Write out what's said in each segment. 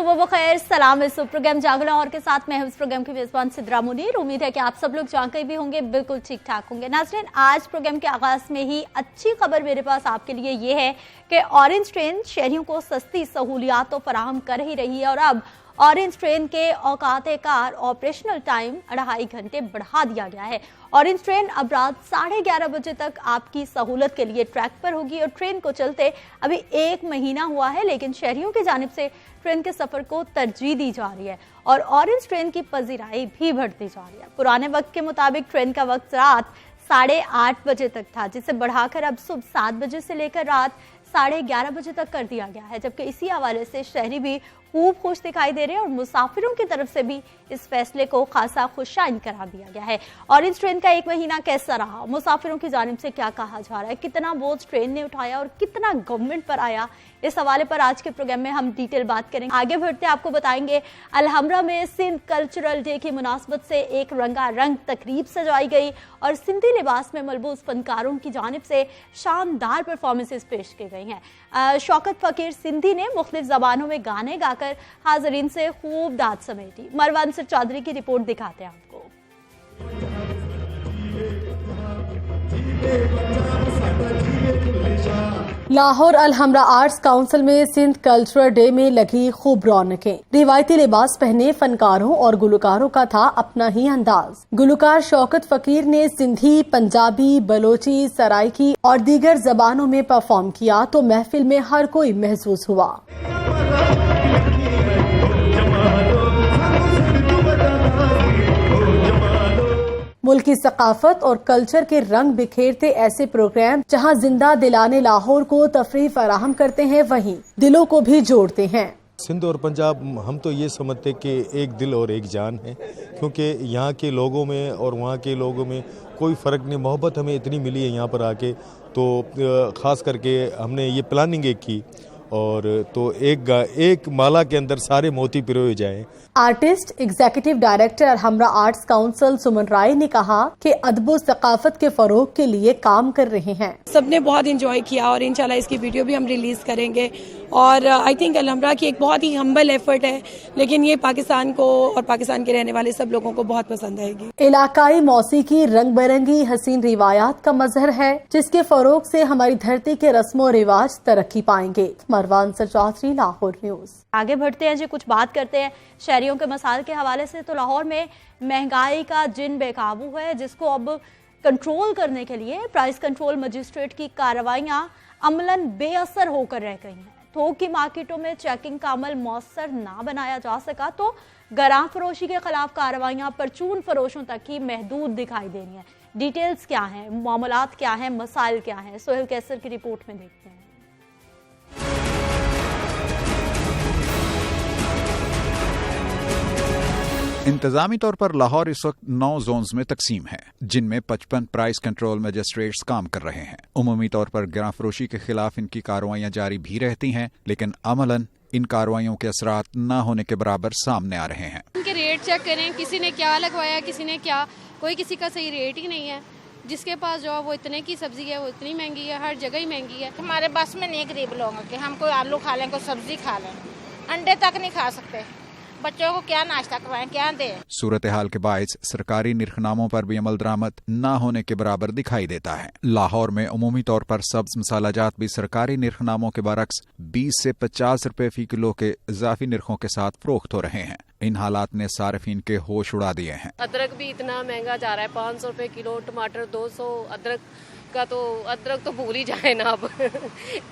सुबह बखैर, सलाम। इस प्रोग्राम जागो लाहौर के साथ मैं इस प्रोग्राम की मेजबान सिद्रा मुनीर। उम्मीद है कि आप सब लोग जहाँ कहीं भी होंगे बिल्कुल ठीक ठाक होंगे। नाज़रीन, आज प्रोग्राम के आगाज में ही अच्छी खबर मेरे पास आपके लिए ये है कि ऑरेंज ट्रेन शहरियों को सस्ती सहूलियात तो फराहम कर ही रही है और अब ऑरेंज ट्रेन के औकात कार ऑपरेशनल टाइम 2.5 घंटे बढ़ा दिया गया है। ऑरेंज ट्रेन अब रात 11:30 बजे तक आपकी सहूलत के लिए ट्रैक पर होगी और ट्रेन को चलते अभी 1 महीना हुआ है, लेकिन शहरियों की जानिब से ट्रेन के सफर को तरजीह दी जा रही है और ऑरेंज ट्रेन की पजीराई भी बढ़ती जा रही है। पुराने वक्त के मुताबिक ट्रेन का वक्त रात 8:30 बजे तक था, जिसे बढ़ाकर अब सुबह 7 बजे से लेकर रात 11:30 बजे तक कर दिया गया है, जबकि इसी हवाले से शहरी भी खूब खुश दिखाई दे रहे हैं और मुसाफिरों की तरफ से भी इस फैसले को खासा खुशाइन करार दिया गया है। ऑरेंज ट्रेन का 1 महीना कैसा रहा, मुसाफिरों की जानिब से क्या कहा जा रहा है, कितना बोझ ट्रेन ने उठाया और कितना गवर्नमेंट पर आया, इस हवाले पर आज के प्रोग्राम में हम डिटेल बात करेंगे। आगे बढ़ते आपको बताएंगे अलहमरा में सिंध कल्चरल डे की मुनासबत से एक रंगारंग तकरीब सजाई गई और सिंधी लिबास में मलबूस फनकारों की जानिब से शानदार परफॉर्मेंसेस पेश की गई हैं। शौकत फकीर सिंधी ने मुख्तलिफ जबानों में गाने गाकर हाजरीन से खूब दाद समेटी। मरवान सर चौधरी की रिपोर्ट दिखाते हैं आपको। लाहौर अलहमरा आर्ट्स काउंसिल में सिंध कल्चरल डे में लगी खूब रौनकें। रिवायती लिबास पहने फनकारों और गुलकारों का था अपना ही अंदाज। गुलकार शौकत फकीर ने सिंधी, पंजाबी, बलोची, सराइकी और दीगर जबानों में परफॉर्म किया तो महफिल में हर कोई महसूस हुआ। मुल्की सकाफत और कल्चर के रंग बिखेरते ऐसे प्रोग्राम जहां जिंदा दिलाने लाहौर को तफरीह फराहम करते हैं, वहीं दिलों को भी जोड़ते हैं। सिंध और पंजाब, हम तो ये समझते कि एक दिल और एक जान है, क्योंकि यहाँ के लोगों में और वहाँ के लोगों में कोई फ़र्क नहीं। मोहब्बत हमें इतनी मिली है यहाँ पर आके, तो ख़ास करके हमने ये प्लानिंग एक की और तो एक माला के अंदर सारे मोती पिरोए जाएं। Artist executive director Alhamra arts council Suman Rai ने कहा कि अदब व सकाफत के फरोग के लिए काम कर रहे हैं। सबने बहुत एंजॉय किया और इंशाल्लाह इसकी वीडियो भी हम रिलीज करेंगे और आई थिंक अलहमरा की एक बहुत ही हम्बल एफर्ट है, लेकिन ये पाकिस्तान को और पाकिस्तान के रहने वाले सब लोगों को बहुत पसंद आएगी। इलाकाई मौसीकी रंग बिरंगी हसीन रिवायात का मजहर है, जिसके फरोग से हमारी धरती के रस्मो रिवाज तरक्की पाएंगे। Marwan sir Chaudhry, Lahore news. आगे बढ़ते हैं जी, कुछ बात करते हैं शहरियों के मसाइल के हवाले से। तो लाहौर में महंगाई का जिन बेकाबू है, जिसको अब कंट्रोल करने के लिए प्राइस कंट्रोल मजिस्ट्रेट की कार्रवाइयां अमलन बेअसर होकर रह गई हैं। थोक की मार्केटों में चेकिंग का अमल मौसर ना बनाया जा सका तो गरां फरोशी के खिलाफ कार्रवाइयां परचून फरोशों तक ही महदूद दिखाई दे रही हैं। डिटेल्स क्या हैं, मामलात क्या हैं, मसाइल क्या हैं, सोहेल कैसर की रिपोर्ट में देखते हैं। इंतजामी तौर पर लाहौर इस वक्त 9 जोन्स में तकसीम है, जिनमें 55 प्राइस कंट्रोल मजिस्ट्रेट्स काम कर रहे हैं। उमूमी तौर पर गिरां फरोशी के खिलाफ इनकी कार्रवाइयां जारी भी रहती हैं, लेकिन अमलन इन कार्रवाइयों के असरात न होने के बराबर सामने आ रहे हैं। इनके रेट चेक करें, किसी ने क्या लगवाया, किसी ने क्या, कोई किसी का सही रेट ही नहीं है। जिसके पास जो वो इतने की सब्जी है वो इतनी महंगी है, हर जगह ही महंगी है। हमारे बस में नहीं गरीब लोगों के, हम कोई आलू खा लें, कोई सब्जी खा लें, अंडे तक नहीं खा सकते। बच्चों को क्या नाश्ता करवाएं, क्या दें। सूरत हाल के बायस सरकारी निर्खनामों पर भी अमल दरामद न होने के बराबर दिखाई देता है। लाहौर में उमूमी तौर पर सब्ज मसालाजात भी सरकारी निर्खनामों के बरक्स 20 से 50 रुपए फी किलो के इजाफी निर्खों के साथ फरोख्त हो रहे हैं। इन हालात ने सार्फिन के होश उड़ा दिए हैं। अदरक भी इतना महंगा जा रहा है, 500 रुपए किलो, टमाटर 200, अदरक तो भूल ही जाए ना अब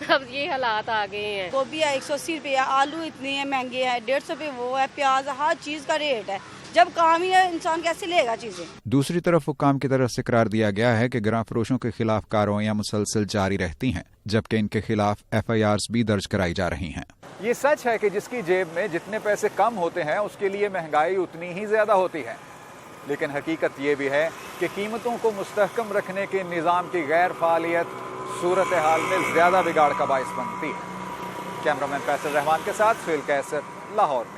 अब ये हालात आ गए हैं। गोभी है 180 रुपया, आलू इतने हैं महंगे हैं, 150 रुपये वो है, प्याज, हर चीज का रेट है। जब काम ही है, इंसान कैसे लेगा चीजें। दूसरी तरफ हुक्काम की तरफ से करार दिया गया है कि गिरां फरोशों के खिलाफ कार्रवाइयां मुसलसल जारी रहती हैं, जबकि इनके खिलाफ FIRs भी दर्ज कराई जा रही हैं। ये सच है कि जिसकी जेब में जितने पैसे कम होते हैं उसके लिए महंगाई उतनी ही ज्यादा होती है, लेकिन हकीकत ये भी है कि कीमतों को मुस्तहकम रखने के निज़ाम की गैर फालियत सूरत हाल में ज्यादा बिगाड़ का बाइस बनती है। कैमरामैन फैसल रहमान के साथ सोहेल कैसर, लाहौर में।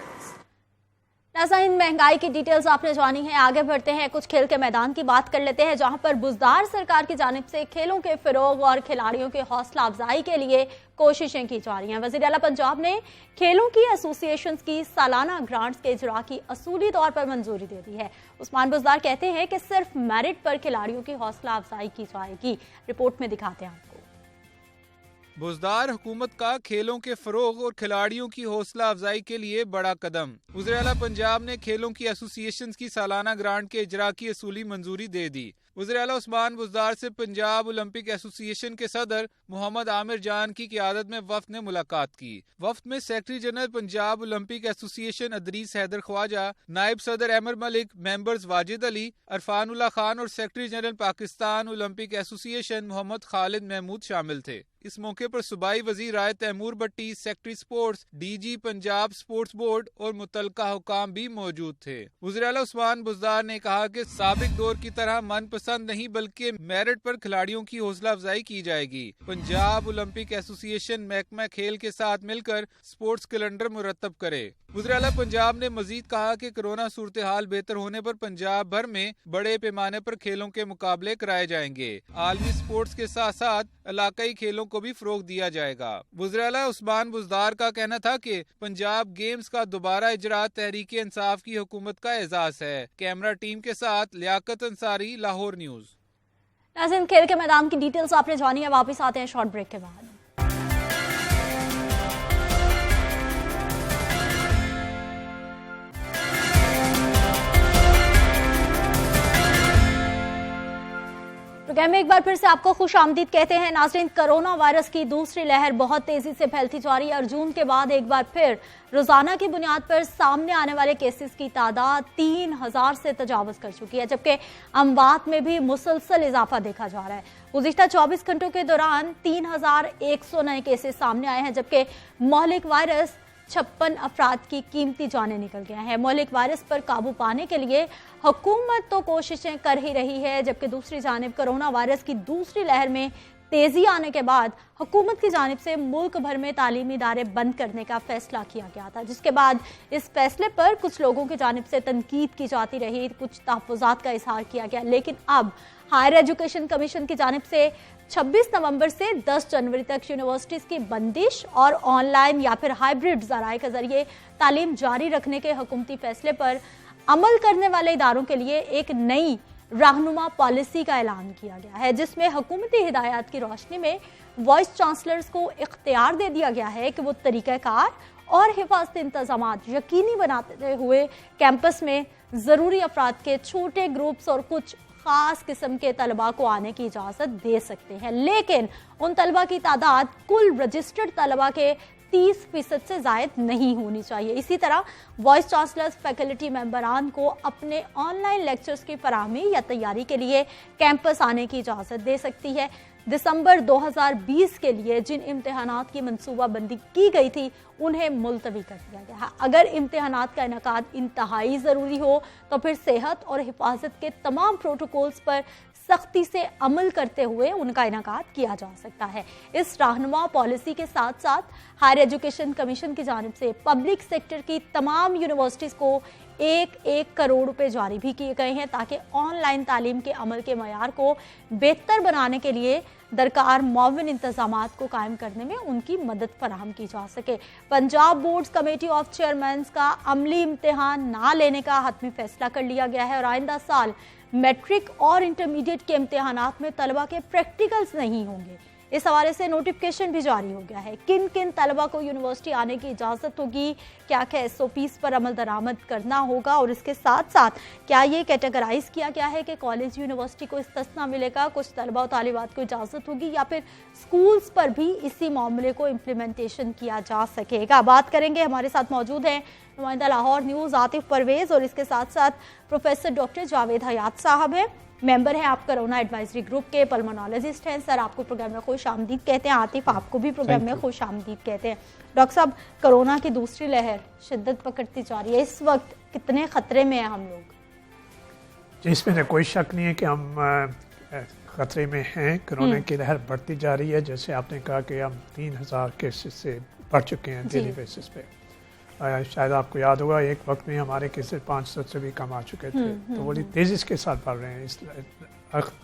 नाज़रीन, महंगाई की डिटेल्स आपने जानी है। आगे बढ़ते हैं, कुछ खेल के मैदान की बात कर लेते हैं, जहां पर बुज़दार सरकार की जानिब से खेलों के फ़रोग़ और खिलाड़ियों की हौसला अफजाई के लिए कोशिशें की जा रही हैं। वज़ीर आला पंजाब ने खेलों की एसोसिएशन की सालाना ग्रांट्स के इजरा की असूली तौर पर मंजूरी दे दी है। उस्मान बुज़दार कहते हैं कि सिर्फ मेरिट पर खिलाड़ियों की हौसला अफजाई की जाएगी। रिपोर्ट में दिखाते हैं आपको। बुज़दार हुकूमत का खेलों के फरोग और खिलाड़ियों की हौसला अफजाई के लिए बड़ा कदम। वज़ीर आला पंजाब ने खेलों की एसोसिएशन की सालाना ग्रांट के इजरा की असूली मंजूरी दे दी। वज़ीर आला उस्मान बुज़दार से पंजाब ओलंपिक एसोसिएशन के सदर मोहम्मद आमिर जान की क़ियादत में वफ़द ने मुलाकात की। वफ़द में secretary general Punjab Olympic association Idrees Haider Khawaja, नायब सदर अमर मलिक, मेंबर्स वाजिद अली, अरफानुल्लाह खान और secretary general Pakistan Olympic association Mohammad Khalid Mahmood शामिल थे। इस मौके पर सूबाई वज़ीर Rai Taimur Bhatti, secretary sports, DG Punjab sports board और मुतल्लिका हुकाम भी मौजूद थे। वज़ीर आला उस्मान बुज़दार ने कहा कि साबिक दौर की तरह मनपसंद नहीं बल्कि मेरिट पर खिलाड़ियों की हौसला अफजाई की जाएगी। पंजाब ओलंपिक एसोसिएशन महकमा खेल के साथ मिलकर स्पोर्ट्स कैलेंडर मुरतब करे। वज़ीर आला पंजाब ने मजीद कहा कि कोरोना सूरत हाल बेहतर होने पर पंजाब भर में बड़े पैमाने पर खेलों के मुकाबले कराए जाएंगे। आलमी स्पोर्ट्स के साथ साथ इलाकाई खेलों को भी फरोग दिया जाएगा। वज़ीर आला उस्मान बुज़दार का कहना था कि पंजाब गेम्स का दोबारा इजरा तहरीक इंसाफ की हुकूमत का एजाज है। कैमरा टीम के साथ लियाकत अंसारी, लाहौर न्यूज़। नाज़रीन, खेल के मैदान की डिटेल्स आपने जानी है। वापस आते हैं शॉर्ट ब्रेक के बाद। प्रोग्राम में एक बार फिर से आपको खुश आमदीद कहते हैं। नाज़रीन, कोरोना वायरस की दूसरी लहर बहुत तेजी से फैलती जा रही है और जून के बाद एक बार फिर रोजाना की बुनियाद पर सामने आने वाले केसेस की तादाद 3000 से तजावुज कर चुकी है, जबकि अमवात में भी मुसलसल इजाफा देखा जा रहा है। गुज़िश्ता 24 घंटों के दौरान 3100 नए केसेस सामने आए हैं, जबकि मोहलिक वायरस 56 अफराद की कीमती जानें निकल गया है। मोहलिक वायरस पर काबू पाने के लिए हुकूमत तो कोशिशें कर ही रही है, जबकि दूसरी जानिब कोरोना वायरस की दूसरी लहर में तेजी आने के बाद हुकूमत की जानिब से मुल्क भर में तालीमी इदारे बंद करने का फैसला किया गया था, जिसके बाद इस फैसले पर कुछ लोगों की जानिब से तनकीद की जाती रही, कुछ तहफ़्फ़ुज़ात का इज़हार किया गया। लेकिन अब हायर एजुकेशन कमीशन की जानिब से 26 नवंबर से 10 जनवरी तक यूनिवर्सिटीज़ की बंदिश और ऑनलाइन या फिर हाइब्रिड ज़राए के जरिए तालीम जारी रखने के हुकूमती फैसले पर अमल करने वाले इदारों के लिए एक नई रहनुमा पॉलिसी का ऐलान किया गया है, जिसमें हुकूमती हिदायत की रोशनी में वाइस चांसलर्स को इख्तियार दे दिया गया है कि वो तरीक़ाकार और हिफाजती इंतजामात यकीनी बनाते हुए कैंपस में ज़रूरी अफराद के छोटे ग्रुप्स और कुछ ख़ास किस्म के तलबा को आने की इजाज़त दे सकते हैं, लेकिन उन तलबा की तादाद कुल रजिस्टर्ड तलबा के 30% से ज़ायद नहीं होनी चाहिए। इसी तरह वाइस चांसलर्स फैकल्टी मेंबरान को अपने ऑनलाइन लेक्चर्स की फराहमी या तैयारी के लिए कैंपस आने की इजाज़त दे सकती है। दिसंबर 2020 के लिए जिन इम्तिहानात की मनसूबाबंदी की गई थी उन्हें मुलतवी कर दिया गया। अगर इम्तिहानात का इनेकाद इंतहाई ज़रूरी हो तो फिर सेहत और हिफाजत के तमाम प्रोटोकॉल्स पर सख्ती से अमल करते हुए उनका इनेकाद किया जा सकता है। इस रहनुमा पॉलिसी के साथ साथ हायर एजुकेशन कमीशन की जानिब से पब्लिक सेक्टर की तमाम यूनिवर्सिटीज़ को 1-1 करोड़ रुपए जारी भी किए गए हैं, ताकि ऑनलाइन तालीम के अमल के मयार को बेहतर बनाने के लिए दरकार मौविन इंतजामात को कायम करने में उनकी मदद फराहम की जा सके। Punjab boards committee of chairman का अमली इम्तिहान ना लेने का हतमी फैसला कर लिया गया है और आइंदा साल मैट्रिक और इंटरमीडिएट के इम्तिहानात में तलबा के प्रैक्टिकल्स नहीं होंगे। इस हवाले से नोटिफिकेशन भी जारी हो गया है। किन किन तलबा को यूनिवर्सिटी आने की इजाज़त होगी, क्या क्या SOPs पर अमल दरामद करना होगा और इसके साथ साथ क्या ये कैटेगराइज किया गया है कि कॉलेज यूनिवर्सिटी को इस्तिस्ना मिलेगा, कुछ तलबा और तालिबात को इजाज़त होगी या फिर स्कूल्स पर भी इसी मामले को इम्प्लीमेंटेशन किया जा सकेगा। बात करेंगे, हमारे साथ मौजूद हैं नुमाइंदा लाहौर न्यूज़ आतिफ परवेज़ और इसके साथ साथ प्रोफेसर डॉक्टर जावेद हयात साहब हैं, मेंबर हैं आप कोरोना एडवाइजरी ग्रुप के, पल्मोनोलॉजिस्ट हैं। सर, आपको प्रोग्राम में खुश आमदीद कहते हैं। आतिफ, आपको भी प्रोग्राम में खुश आमदीद कहते हैं। डॉक्टर साहब, कोरोना की दूसरी लहर शिद्दत पकड़ती जा रही है, इस वक्त कितने खतरे में हैं हम लोग? जी, इसमें कोई शक नहीं है कि हम खतरे में हैं। कोरोना की लहर बढ़ती जा रही है। जैसे आपने कहा कि हम 3000 केसेस से बढ़ चुके हैं डेली बेसिस पे। शायद आपको याद होगा एक वक्त में हमारे केसेस 500 से भी कम आ चुके थे, तो बड़ी तेज़ी के साथ बढ़ रहे हैं। इस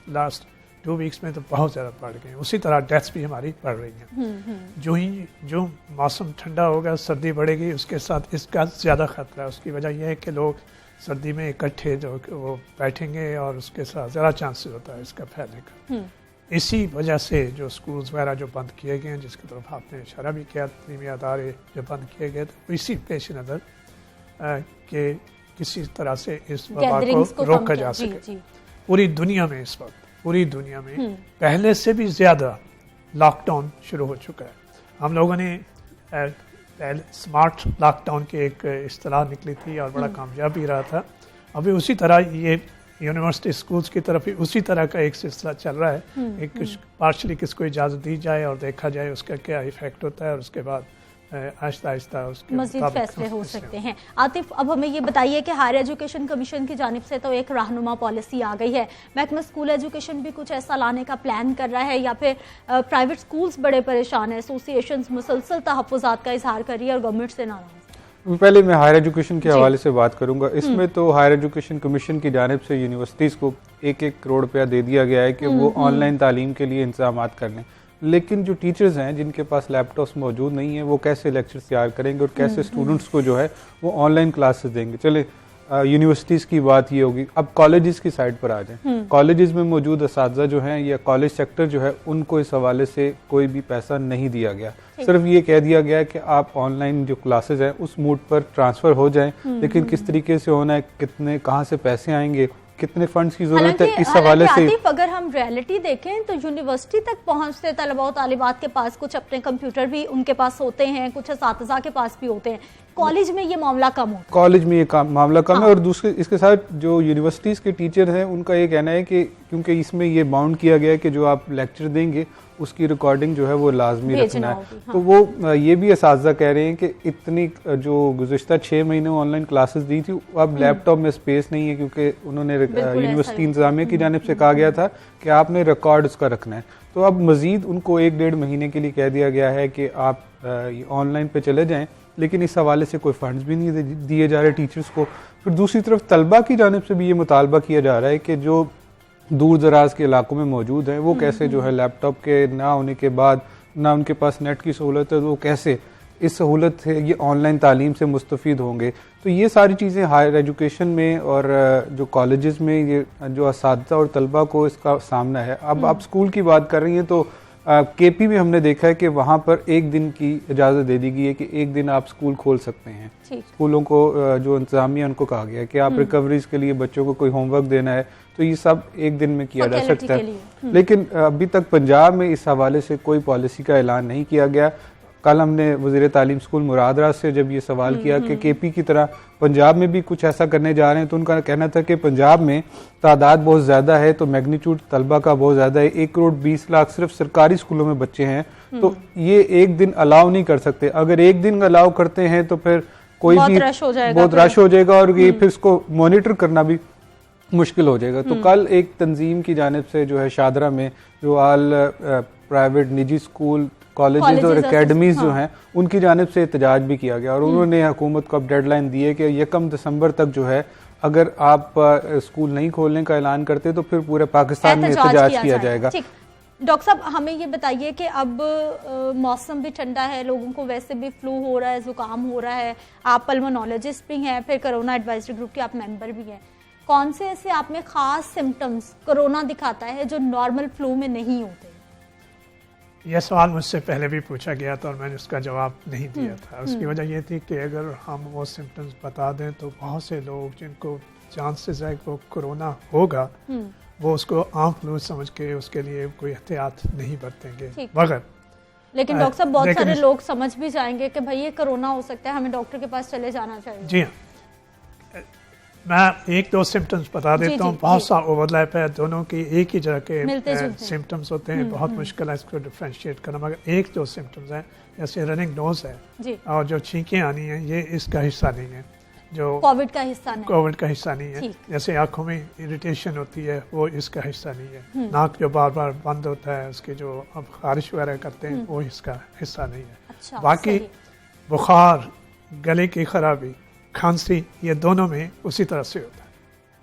लास्ट 2 वीक्स में तो बहुत ज़्यादा बढ़ गए। उसी तरह डेथ्स भी हमारी बढ़ रही हैं। जो मौसम ठंडा होगा, सर्दी बढ़ेगी, उसके साथ इसका ज़्यादा खतरा है। उसकी वजह यह है कि लोग सर्दी में इकट्ठे जो वो बैठेंगे और उसके साथ ज़्यादा चांसेस होता है इसका फैलने का। इसी वजह से जो स्कूल्स वगैरह जो बंद किए गए हैं, जिसकी तरफ आपने इशारा भी किया, तलीमी अदारे जो बंद किए गए, तो इसी पेश नज़र कि किसी तरह से इस वबा को रोका जा सके। पूरी दुनिया में इस वक्त पूरी दुनिया में पहले से भी ज़्यादा लॉकडाउन शुरू हो चुका है। हम लोगों ने पहले स्मार्ट लॉकडाउन की एक इस्तिलाह निकली थी और बड़ा कामयाब भी रहा था। अभी उसी तरह ये यूनिवर्सिटी स्कूल्स की तरफ ही उसी तरह का एक सिलसिला चल रहा है। एक पार्शली किसको इजाज़त दी जाए और देखा जाए उसका क्या इफेक्ट होता है, और उसके बाद आहिस्ता आहिस्ता उसके मज़ीद फैसले हो सकते हैं। आतिफ, अब हमें ये बताइए कि हायर एजुकेशन कमीशन की जानिब से तो एक रहनुमा पॉलिसी आ गई है, महकमा स्कूल एजुकेशन भी कुछ ऐसा लाने का प्लान कर रहा है, या फिर प्राइवेट स्कूल्स बड़े परेशान है, एसोसिएशंस मुसलसल तहफ़्फ़ुज़ात का इजहार कर रही है और गवर्नमेंट से नाराज़? पहले मैं हायर एजुकेशन के हवाले से बात करूंगा। इसमें तो हायर एजुकेशन कमीशन की जानिब से यूनिवर्सिटीज़ को 1-1 करोड़ रुपया दे दिया गया है कि वो ऑनलाइन तालीम के लिए इंतजाम कर लें। लेकिन जो टीचर्स हैं जिनके पास लैपटॉप्स मौजूद नहीं है, वो कैसे लेक्चर तैयार करेंगे और कैसे स्टूडेंट्स को जो है वो ऑनलाइन क्लासेस देंगे। चले यूनिवर्सिटीज़ की बात ये होगी। अब कॉलेजेस की साइड पर आ जाएं। कॉलेजेस में मौजूद असातिज़ा जो हैं या कॉलेज सेक्टर जो है, उनको इस हवाले से कोई भी पैसा नहीं दिया गया। सिर्फ ये कह दिया गया है कि आप ऑनलाइन जो क्लासेस हैं उस मूड पर ट्रांसफ़र हो जाएं, लेकिन किस तरीके से होना है, कितने कहाँ से पैसे आएंगे, कितने फंड्स की जरूरत है, इस हवाले से अगर हम रियलिटी देखें तो यूनिवर्सिटी तक पहुंचते तलबा और तालिबात के पास कुछ अपने कंप्यूटर भी उनके पास होते हैं, कुछ असातिज़ा के पास भी होते हैं। कॉलेज में ये मामला कम होता है। कॉलेज में ये मामला कम है। और दूसरे इसके साथ जो यूनिवर्सिटीज़ के टीचर हैं उनका ये कहना है कि क्योंकि इसमें ये बाउंड किया गया है कि जो आप लेक्चर देंगे उसकी रिकॉर्डिंग जो है वो लाजमी रखना है। तो वो ये भी असातिज़ा कह रहे हैं कि इतनी जो गुज़िश्ता 6 महीने ऑनलाइन क्लासेस दी थी, अब लैपटॉप में स्पेस नहीं है, क्योंकि उन्होंने यूनिवर्सिटी इंतजामिया की जानिब से कहा गया था कि आपने रिकॉर्ड उसका रखना है। तो अब मज़ीद उनको 1-1.5 महीने के लिए कह दिया गया है कि आप ऑनलाइन पे चले जाएँ, लेकिन इस हवाले से कोई फंड्स भी नहीं दिए जा रहे टीचर्स को। फिर दूसरी तरफ तलबा की जानिब से भी ये मुतालबा किया जा रहा है कि जो दूर दराज के इलाकों में मौजूद हैं वो कैसे जो है लैपटॉप के ना होने के बाद, ना उनके पास नेट की सहूलत है, तो वो कैसे इस सहूलत से ये ऑनलाइन तालीम से मुस्तफ़ीद होंगे। तो ये सारी चीज़ें हायर एजुकेशन में और जो कॉलेजेस में ये जो असातिज़ा और तलबा को इसका सामना है। अब आप स्कूल की बात कर रही हैं तो केपी में हमने देखा है कि वहाँ पर 1 दिन की इजाज़त दे दी गई है कि 1 दिन आप स्कूल खोल सकते हैं। स्कूलों को जो इंतजामिया उनको कहा गया है कि आप रिकवरीज के लिए बच्चों को कोई होमवर्क देना है तो ये सब 1 दिन में किया जा सकता है। लेकिन अभी तक पंजाब में इस हवाले से कोई पॉलिसी का ऐलान नहीं किया गया। कल हमने वज़ीर तालीम स्कूल मुरादराज से जब ये सवाल किया कि केपी की तरह पंजाब में भी कुछ ऐसा करने जा रहे हैं, तो उनका कहना था कि पंजाब में तादाद बहुत ज़्यादा है, तो मैग्नीट्यूड तलबा का बहुत ज़्यादा है। 1 करोड़ 20 लाख सिर्फ सरकारी स्कूलों में बच्चे हैं, तो ये 1 दिन अलाउ नहीं कर सकते। अगर 1 दिन अलाउ करते हैं तो फिर कोई भी बहुत रश हो जाएगा और ये फिर इसको मॉनिटर करना भी मुश्किल हो जाएगा। तो कल एक तंजीम की जानिब से जो है शादरा में जो आल प्राइवेट निजी स्कूल कॉलेजेस और एकेडमीज जो हैं उनकी जानिब से एहतजाज भी किया गया और उन्होंने हुकूमत को अब डेडलाइन दी है कि 1 दिसंबर तक जो है अगर आप स्कूल नहीं खोलने का ऐलान करते तो फिर पूरे पाकिस्तान में एहतजाज किया जाएगा। डॉक्टर साहब, हमें ये बताइए कि अब मौसम भी ठंडा है, लोगों को वैसे भी फ्लू हो रहा है, जुकाम हो रहा है, आप पल्मोनोलॉजिस्ट भी हैं, फिर कोरोना एडवाइजरी ग्रुप के आप मेंबर भी हैं, कौन से ऐसे आप में खास सिम्टम्स कोरोना दिखाता है जो नॉर्मल फ्लू में नहीं होते? यह सवाल मुझसे पहले भी पूछा गया था और मैंने उसका जवाब नहीं दिया था। उसकी वजह ये थी कि अगर हम वो सिम्टम्स बता दें तो बहुत से लोग जिनको चांसेस है कि वो कोरोना होगा वो उसको आम फ्लू समझ के उसके लिए कोई एहतियात नहीं बरतेंगे। मगर लेकिन डॉक्टर साहब बहुत सारे लोग समझ भी जाएंगे कि भाई ये कोरोना हो सकता है, हमें डॉक्टर के पास चले जाना चाहिए। जी हाँ, मैं 1-2 सिम्टम्स बता देता हूँ। बहुत सा ओवरलैप है, दोनों की एक ही तरह के सिम्टम्स होते हैं, बहुत मुश्किल है इसको डिफ्रेंशिएट करना। मगर 1-2 सिम्टम्स हैं, जैसे रनिंग नोज है और जो छींकें आनी है, ये इसका हिस्सा नहीं है, जो कोविड का हिस्सा नहीं है। जैसे आंखों में इरिटेशन होती है वो इसका हिस्सा नहीं है। नाक जो बार बार बंद होता है, उसके जो अब खारिश वगैरह करते हैं वो इसका हिस्सा नहीं है। बाकी बुखार गले की खराबी, खांसी, ये दोनों में उसी तरह से होता है।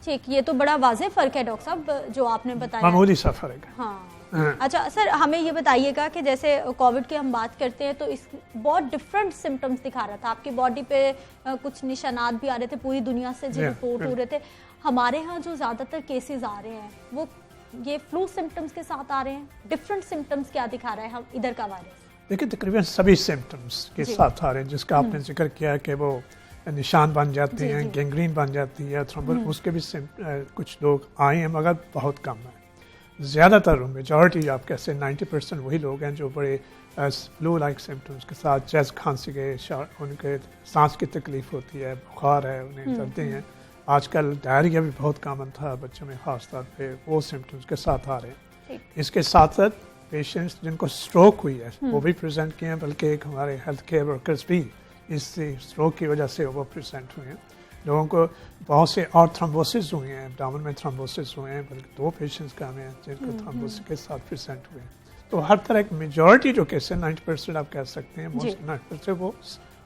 ठीक, ये तो बड़ा वाज़ेह फ़र्क है डॉक्टर साहब जो आपने बताया। मामूली सा फ़र्क है। हाँ। अच्छा सर, हमें ये बताइएगा कि जैसे कोविड की हम बात करते हैं तो इस बहुत डिफरेंट सिम्टम्स दिखा रहा था, आपकी बॉडी पे कुछ निशानात भी आ रहे थे, पूरी दुनिया से जो रिपोर्ट हो रहे थे। हमारे यहाँ जो ज़्यादातर केसेस आ रहे हैं वो ये फ्लू सिम्टम्स के साथ आ रहे हैं, डिफरेंट सिम्टम्स क्या दिखा रहा है हम इधर का वायरस? देखिए तकरीबन सभी सिम्टम्स के साथ आ रहे हैं, जिसका आपने जिक्र किया कि वो निशान बन जाते हैं, गैंग्रीन बन जाती है, थ्रोम्बोसिस, उसके भी कुछ लोग आए हैं मगर बहुत कम है। ज़्यादातर मेजॉरिटी आप कैसे 90% वही लोग हैं जो बड़े फ्लू लाइक सिम्टम्स के साथ, जैसे खांसी के, उनके सांस की तकलीफ होती है, बुखार है, उन्हें दर्दें हैं। आजकल डायरिया भी बहुत कॉमन था बच्चों में ख़ास तौर पे, वो सिम्टम्स के साथ आ रहे हैं। इसके साथ साथ पेशेंट्स जिनको स्ट्रोक हुई है वो भी प्रेजेंट किए हैं, बल्कि एक हमारे हेल्थ केयर वर्कर्स भी इस स्ट्रोक की वजह से वो प्रेजेंट हुए हैं। लोगों को बहुत से और थ्रोम्बोसिस हुए हैं, एब्डोमेन में थ्रोम्बोसिस हुए हैं, बल्कि 2 पेशेंट्स का हमें जिनको थ्रोम्बोसिस के साथ प्रेजेंट हुए हैं। तो हर तरह की मेजॉरिटी जो केस है 90% आप कह सकते हैं, मोस्ट 90% वो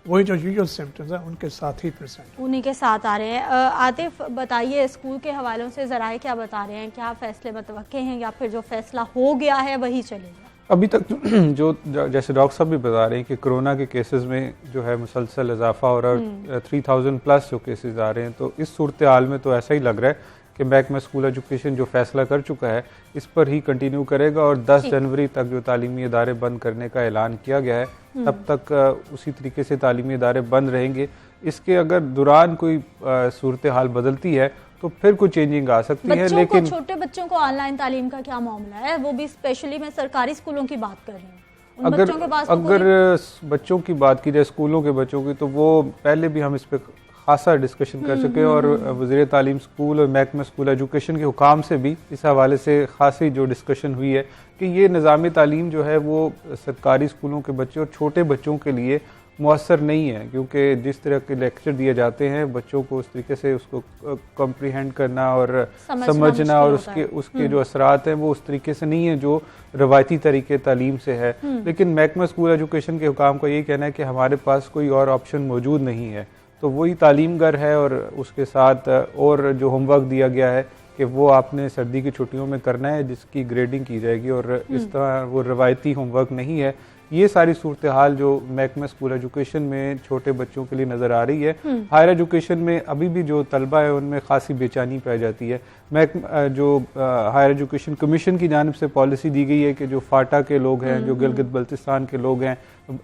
वही जो यूजुअल सिम्टम्स हैं उनके साथ ही प्रेजेंट, उन्हीं के साथ आ रहे हैं। आतिफ बताइए, स्कूल के हवालों से ज़राए क्या बता रहे हैं, क्या फैसले मुतवक्के हैं या फिर जो फैसला हो गया है वही चलेगा? अभी तक जो जैसे डॉक्टर साहब भी बता रहे हैं कि कोरोना के केसेस में जो है मुसलसल इजाफा हो रहा है, 3000 प्लस जो केसेस आ रहे हैं, तो इस सूरत हाल में तो ऐसा ही लग रहा है कि महकमा स्कूल एजुकेशन जो फैसला कर चुका है इस पर ही कंटिन्यू करेगा और 10 जनवरी तक जो तालीमी इदारे बंद करने का ऐलान किया गया है तब तक उसी तरीके से तालीमी इदारे बंद रहेंगे। इसके अगर दौरान कोई सूरत हाल बदलती है तो फिर कुछ चेंजिंग आ सकती है। लेकिन छोटे बच्चों को ऑनलाइन तालीम का क्या मामला है, वो भी स्पेशली मैं सरकारी स्कूलों की बात कर रही हूँ। अगर बच्चों की बात की जाए, स्कूलों के बच्चों की, तो वो पहले भी हम इस पे खासा डिस्कशन कर चुके हैं और वज़ीर तालीम स्कूल और महकमा स्कूल एजुकेशन के हुकाम से भी इस हवाले से खासी जो डिस्कशन हुई है कि ये निज़ामी तालीम जो है वो सरकारी स्कूलों के बच्चे और छोटे बच्चों के लिए मुअस्सर नहीं है, क्योंकि जिस तरह के लेक्चर दिए जाते हैं बच्चों को उस तरीके से उसको कॉम्प्रीहेंड करना और समझना और उसके जो असरात हैं वो उस तरीके से नहीं है जो रवायती तरीके तालीम से है। लेकिन महकमा स्कूल एजुकेशन के हुकाम का ये कहना है कि हमारे पास कोई और ऑप्शन मौजूद नहीं है, तो वही तालीम घर है और उसके साथ और जो होमवर्क दिया गया है कि वो आपने सर्दी की छुट्टियों में करना है जिसकी ग्रेडिंग की जाएगी और इस तरह वो रवायती होमवर्क नहीं है। ये सारी सूरत हाल जो महकमा स्कूल एजुकेशन में छोटे बच्चों के लिए नज़र आ रही है। हायर एजुकेशन में अभी भी जो तलबा है उनमें खासी बेचैनी पाई जाती है। जो हायर एजुकेशन कमीशन की जानिब से पॉलिसी दी गई है कि जो फाटा के लोग हैं, जो गिलगित बल्तिस्तान के लोग हैं,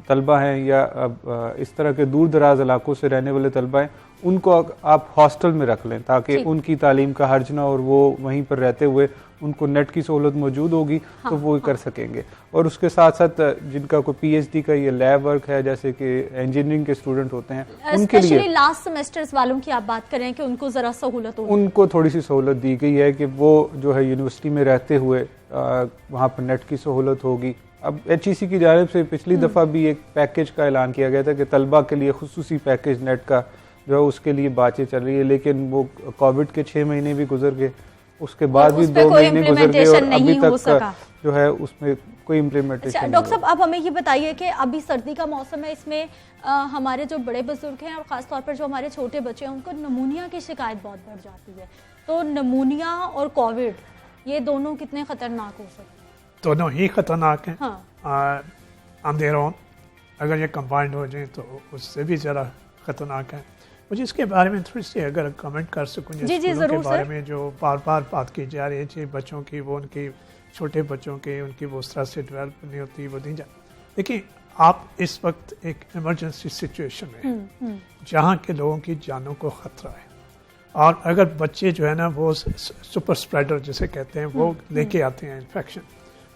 तलबा हैं या इस तरह के दूर दराज इलाकों से रहने वाले तलबा हैं, उनको आप हॉस्टल में रख लें ताकि उनकी तालीम का हर्ज ना और वो वहीं पर रहते हुए उनको नेट की सहूलत मौजूद होगी तो वो कर सकेंगे। और उसके साथ साथ जिनका कोई पीएचडी का ये लैब वर्क है, जैसे कि इंजीनियरिंग के स्टूडेंट होते हैं, उनके लिए लास्ट सेमेस्टर्स वालों की आप बात करें कि उनको जरा सहूलत हो, उनको थोड़ी सी सहूलत दी गई है कि वो जो है यूनिवर्सिटी में रहते हुए वहाँ पर नेट की सहूलत होगी। अब HEC की जानिब से पिछली दफ़ा भी एक पैकेज का ऐलान किया गया था कि तलबा के लिए खुसूसी पैकेज नेट का जो है उसके लिए बातें चल रही है, लेकिन वो कोविड के 6 महीने भी गुजर गए, उसके बाद भी 2 महीने गुजर गए और अभी तक जो है उसमें कोई इम्प्लीमेंटेशन नहीं। डॉक्टर साहब, अब हमें ये बताइए कि अभी सर्दी का मौसम है, इसमें हमारे जो बड़े बुजुर्ग हैं और ख़ासतौर पर जो हमारे छोटे बच्चे हैं उनको नमूनिया की शिकायत बहुत बढ़ जाती है, तो नमूनिया और कोविड ये दोनों कितने ख़तरनाक हो सकते हैं? दोनों ही खतरनाक हैं। हाँ। अंधेरों अगर ये कंबाइंड हो जाए तो उससे भी ज़रा खतरनाक है। मुझे इसके बारे में थोड़ी सी अगर कमेंट कर सकूँ स्कूलों के बारे में जो बार बार बात की जा रही है बच्चों की, वो उनकी छोटे बच्चों की उनकी वो उस तरह से डेवलप नहीं होती, वो नहीं जा। देखिए आप इस वक्त एक इमरजेंसी सिचुएशन में जहाँ के लोगों की जानों को ख़तरा है और अगर बच्चे जो है ना वो सुपर स्प्रेडर जिसे कहते हैं वो लेके आते हैं इन्फेक्शन,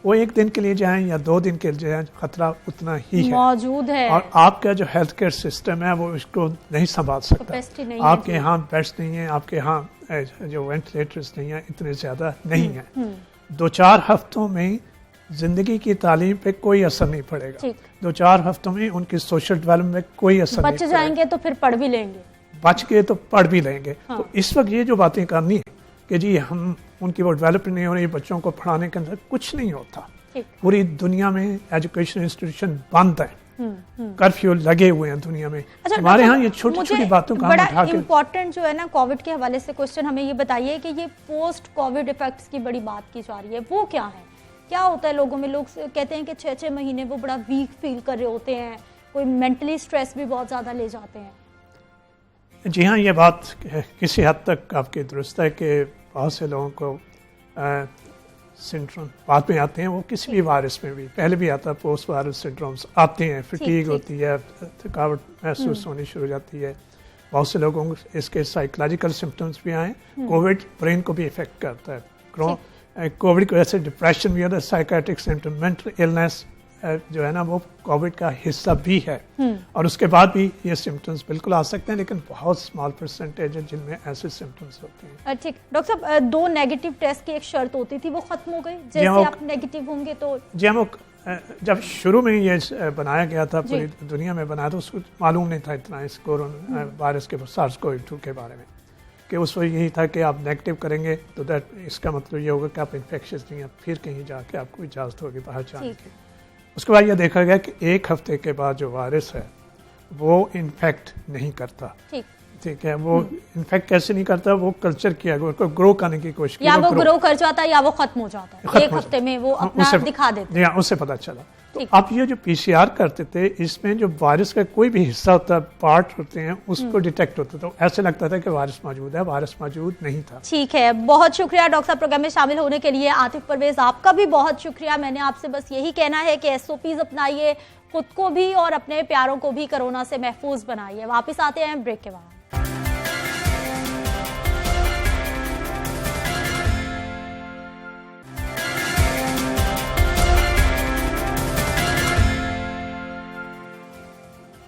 वो एक दिन के लिए जाएं या 2 दिन के लिए जाएं, खतरा उतना ही है मौजूद है और आपका जो हेल्थ केयर सिस्टम है वो इसको नहीं संभाल सकता। आपके यहाँ बेड्स नहीं है, आपके यहाँ जो वेंटिलेटर्स नहीं है, इतने ज़्यादा नहीं है। 2-4 हफ्तों में जिंदगी की तालीम पे कोई असर नहीं पड़ेगा, 2-4 हफ्तों में उनकी सोशल डेवलपमेंट में कोई असर नहीं बच जाएंगे तो फिर पढ़ भी लेंगे, बच के तो पढ़ भी लेंगे। तो इस वक्त ये जो बातें करनी है कि जी हम उनकी वो डेवलप नहीं हो रही, बच्चों को पढ़ाने के अंदर कुछ नहीं होता। पूरी दुनिया में एजुकेशन इंस्टीट्यूशन बंद है, कर्फ्यू लगे हुए हैं दुनिया में। अच्छा, हमारे यहाँ ये छोटी छोटी बातों का बड़ा उठा के इम्पोर्टेंट जो है ना कोविड के हवाले से क्वेश्चन हमें ये बताइए कि ये पोस्ट कोविड इफेक्ट्स की बड़ी बात की जा रही है, वो क्या है, क्या होता है लोगों में? लोग कहते हैं कि 6-6 महीने वो बड़ा वीक फील कर रहे होते हैं, कोई मेंटली स्ट्रेस भी बहुत ज़्यादा ले जाते हैं। जी हाँ, ये बात किसी हद तक आपकी दुरुस्त है कि बहुत से लोगों को सिंड्रोम बाद में आते हैं, वो किसी भी वायरस में भी पहले भी आता है, पोस्ट वायरस सिंड्रोम्स आते हैं, फटीग होती है, थकावट महसूस होनी शुरू हो जाती है। बहुत से लोगों को इसके साइकोलॉजिकल सिम्टम्स भी आए। कोविड ब्रेन को भी इफेक्ट करता है, कोविड की वजह से डिप्रेशन भी होता है, साइकेट्रिक सिम्टम, मेंटल इलनेस जो है ना वो कोविड का हिस्सा भी है। और उसके बाद भी ये सिम्टम्स बिल्कुल आ सकते हैं, लेकिन बहुत स्मॉल परसेंटेज है जिनमें ऐसे सिम्टम्स होते हैं। ठीक डॉक्टर साहब, 2 नेगेटिव टेस्ट की एक शर्त होती थी, वो खत्म हो गई जैसे आप नेगेटिव होंगे तो? जी हाँ, वो जब शुरू में ये बनाया गया था, पूरी दुनिया में बनाया था, उसको मालूम नहीं था इतना इस कोरोना वायरस के SARS-CoV-2 के बारे में, कि उस वक्त यही था कि आप नेगेटिव करेंगे तो दैट इसका मतलब ये होगा कि आप इन्फेक्शियस नहीं हैं, फिर कहीं जाके आपको इजाज़त होगी बाहर जाने की। उसके बाद यह देखा गया कि 1 हफ्ते के बाद जो वायरस है वो इन्फेक्ट नहीं करता। ठीक है, वो इन्फेक्ट कैसे नहीं करता, वो कल्चर किया गया, उसको ग्रो करने की कोशिश की, या वो ग्रो कर जाता है या वो खत्म हो जाता है, 1 हफ्ते में वो अपना दिखा देते हैं। उससे पता चला। तो अब ये जो PCR करते थे, इसमें जो वायरस का कोई भी हिस्सा होता है, पार्ट होते हैं, उसको डिटेक्ट होता था, तो ऐसे लगता था कि वायरस मौजूद है, वायरस मौजूद नहीं था। ठीक है, बहुत शुक्रिया डॉक्टर साहब प्रोग्राम में शामिल होने के लिए। आतिफ परवेज, आपका भी बहुत शुक्रिया। मैंने आपसे बस यही कहना है कि SOPs अपनाइए, खुद को भी और अपने प्यारों को भी कोरोना से महफूज बनाइए। वापिस आते हैं ब्रेक के बाद।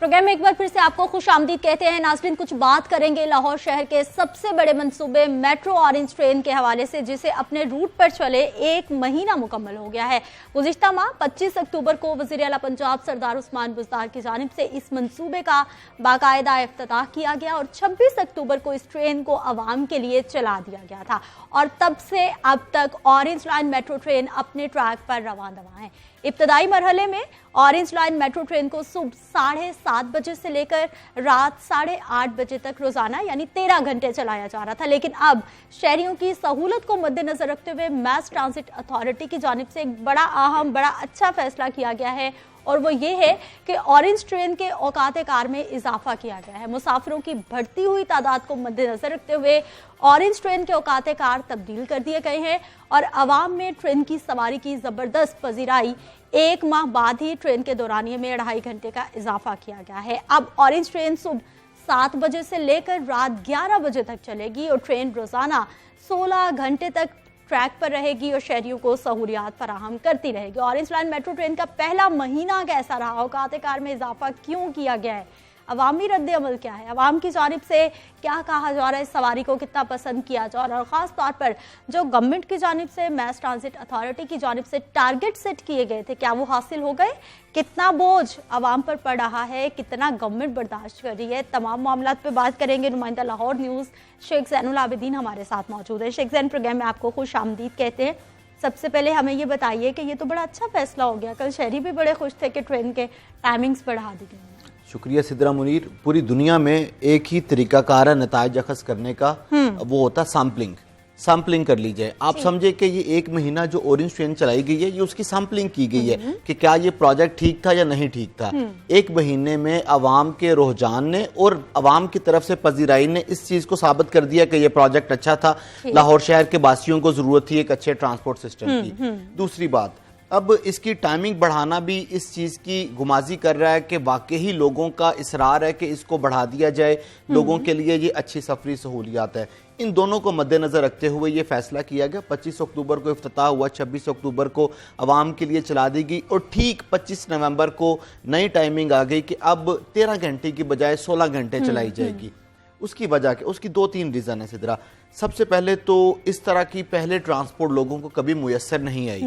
प्रोग्राम में एक बार फिर से आपको खुशामदीद कहते हैं। नाज़रीन, कुछ बात करेंगे लाहौर शहर के सबसे बड़े मंसूबे मेट्रो ऑरेंज ट्रेन के हवाले से, जिसे अपने रूट पर चले 1 महीना मुकम्मल हो गया है। गुज़िश्ता माह 25 अक्टूबर को वज़ीर आला पंजाब सरदार उस्मान बुज़दार की जानिब से इस मंसूबे का बाकायदा इफ्तिताह किया गया और 26 अक्टूबर को इस ट्रेन को आवाम के लिए चला दिया गया था और तब से अब तक ऑरेंज लाइन मेट्रो ट्रेन अपने ट्रैक पर रवां दवा है। इब्तदाई मरहले में ऑरेंज लाइन मेट्रो ट्रेन को सुबह 7:30 बजे से लेकर रात 8:30 बजे तक रोजाना यानी 13 घंटे चलाया जा रहा था, लेकिन अब शहरियों की सहूलत को मद्देनजर रखते हुए मैस ट्रांजिट अथॉरिटी की जानिब से एक बड़ा अहम, बड़ा अच्छा फैसला किया गया है और वो ये है कि ऑरेंज ट्रेन के औकात कार में इजाफा किया गया है। मुसाफिरों की बढ़ती हुई तादाद को मद्देनजर रखते हुए ऑरेंज ट्रेन के औकात कार तब्दील कर दिए गए हैं और आवाम में ट्रेन की सवारी की जबरदस्त पजीराई 1 माह बाद ही ट्रेन के दौरानिये में 2.5 घंटे का इजाफा किया गया है। अब ऑरेंज ट्रेन सुबह 7 बजे से लेकर रात 11 बजे तक चलेगी और ट्रेन रोजाना 16 घंटे तक ट्रैक पर रहेगी और शहरियों को सहूलियात फराहम करती रहेगी। ऑरेंज लाइन मेट्रो ट्रेन का पहला महीना कैसा रहा, औकात कार में इजाफा क्यों किया गया है, अवामी रद्द अमल क्या है, अवाम की जानिब से क्या कहा जा रहा है, इस सवारी को कितना पसंद किया जा रहा है और ख़ास तौर पर जो गवर्नमेंट की जानिब से मैस ट्रांजिट अथॉरिटी की जानिब से टारगेट सेट किए गए थे, क्या वो हासिल हो गए, कितना बोझ आवाम पर पड़ रहा है, कितना गवर्नमेंट बर्दाश्त कर रही है, तमाम मामलों पे बात करेंगे। नुमाइंदा लाहौर न्यूज़ शेख ज़ैनुल आबिदीन हमारे साथ मौजूद है। शेख ज़ैन, प्रोग्राम में आपको खुश आमदीद कहते हैं। सबसे पहले हमें ये बताइए कि ये तो बड़ा अच्छा फैसला हो गया, कल शहरी भी बड़े खुश थे कि ट्रेन के टाइमिंग्स बढ़ा दी गई। शुक्रिया सिद्रा मुनीर। पूरी दुनिया में एक ही तरीकाकार है नताइज अखज़ करने का, वो होता सैम्पलिंग कर ली जाए। आप समझे कि ये 1 महीना जो ऑरेंज ट्रेन चलाई गई है, ये उसकी सैम्पलिंग की गई है कि क्या ये प्रोजेक्ट ठीक था या नहीं ठीक था। 1 महीने में अवाम के रुझान ने और अवाम की तरफ से पजीराई ने इस चीज को साबित कर दिया कि ये प्रोजेक्ट अच्छा था। लाहौर शहर के वासियों को जरूरत थी एक अच्छे ट्रांसपोर्ट सिस्टम की। दूसरी बात, अब इसकी टाइमिंग बढ़ाना भी इस चीज़ की गुमाजी कर रहा है कि वाकई ही लोगों का इसरार है कि इसको बढ़ा दिया जाए, लोगों के लिए ये अच्छी सफरी सहूलियात है। इन दोनों को मद्देनजर रखते हुए ये फैसला किया गया। 25 अक्टूबर को इफ्तिताह हुआ, 26 अक्टूबर को आवाम के लिए चला दी गई और ठीक 25 नवंबर को नई टाइमिंग आ गई कि अब 13 घंटे की बजाय 16 घंटे चलाई जाएगी। उसकी वजह के उसकी 2-3 रीज़न है सिद्रा। सबसे पहले तो इस तरह की पहले ट्रांसपोर्ट लोगों को कभी मुयस्सर नहीं आई,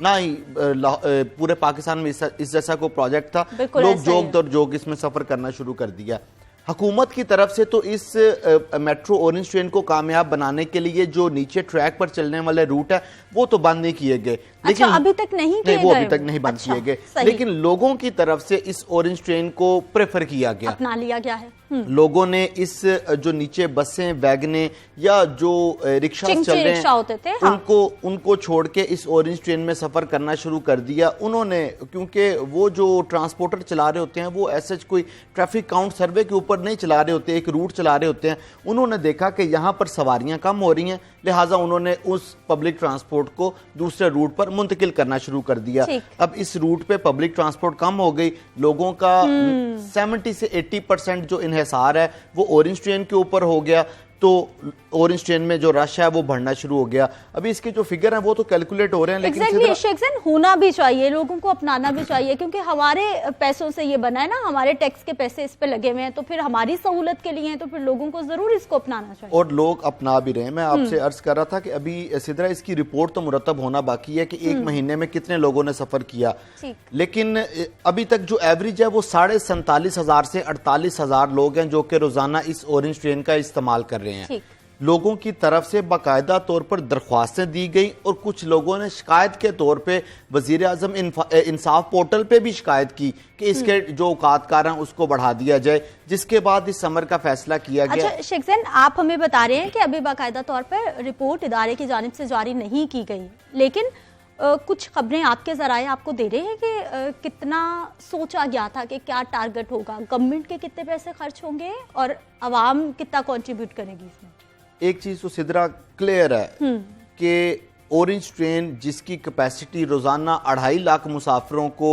ना ही पूरे पाकिस्तान में इस जैसा कोई प्रोजेक्ट था। लोग जोग दर जोग इसमें सफ़र करना शुरू कर दिया। हुकूमत की तरफ से तो इस मेट्रो ऑरेंज ट्रेन को कामयाब बनाने के लिए जो नीचे ट्रैक पर चलने वाले रूट है वो तो बंद नहीं किए गए, लेकिन अभी तक नहीं किए वो गए, अभी तक नहीं बंद किए गए, लेकिन लोगों की तरफ से इस ऑरेंज ट्रेन को प्रेफर किया गया, अपना लिया गया है। लोगों ने इस जो नीचे बसें, वैगने या जो रिक्शा चल रहे हैं होते थे, हाँ। उनको छोड़ के इस ऑरेंज ट्रेन में सफर करना शुरू कर दिया उन्होंने, क्योंकि वो जो ट्रांसपोर्टर चला रहे होते हैं वो ऐसे कोई ट्रैफिक काउंट सर्वे के ऊपर नहीं चला रहे होते, एक रूट चला रहे होते हैं। उन्होंने देखा कि यहाँ पर सवारियां कम हो रही हैं, लिहाजा उन्होंने उस पब्लिक ट्रांसपोर्ट को दूसरे रूट पर मुंतकिल करना शुरू कर दिया। अब इस रूट पे पब्लिक ट्रांसपोर्ट कम हो गई, लोगों का 70 से 80% जो इन्हिसार है वो ऑरेंज ट्रेन के ऊपर हो गया, तो ऑरेंज ट्रेन में जो रश है वो बढ़ना शुरू हो गया। अभी इसके जो फिगर हैं वो तो कैलकुलेट हो रहे हैं, लेकिन exactly, होना भी चाहिए, लोगों को अपनाना भी चाहिए, क्योंकि हमारे पैसों से ये बना है ना, हमारे टैक्स के पैसे इस पे लगे हुए हैं, तो फिर हमारी सहूलत के लिए है, तो फिर लोगों को जरूर इसको अपनाना चाहिए और लोग अपना भी रहे हैं। मैं आपसे अर्ज कर रहा था कि अभी सिद्रा इसकी रिपोर्ट तो मुरतब होना बाकी है कि एक महीने में कितने लोगों ने सफर किया, लेकिन अभी तक जो एवरेज है वो 47,500 से 48,000 लोग हैं जो कि रोजाना इस ऑरेंज ट्रेन का इस्तेमाल कर रहे हैं। लोगों की तरफ से बाकायदा तौर पर दरख्वास्तें दी गई और कुछ लोगों ने शिकायत के तौर पे वजीर आजम इंसाफ पोर्टल पे भी शिकायत की कि इसके जो औकातकार हैं उसको बढ़ा दिया जाए, जिसके बाद इस समर का फैसला किया गया। अच्छा शेख ज़ैन, आप हमें बता रहे हैं कि अभी बाकायदा तौर पर रिपोर्ट इदारे की जानिब से जारी नहीं की गई, लेकिन कुछ खबरें आपके जराए आपको दे रहे हैं कि कितना सोचा गया था कि क्या टारगेट होगा, गवर्नमेंट के कितने पैसे खर्च होंगे और आवाम कितना कंट्रीब्यूट करेगी इसमें? एक चीज तो सिद्रा क्लियर है कि ऑरेंज ट्रेन जिसकी कैपेसिटी रोजाना 2.5 लाख मुसाफिरों को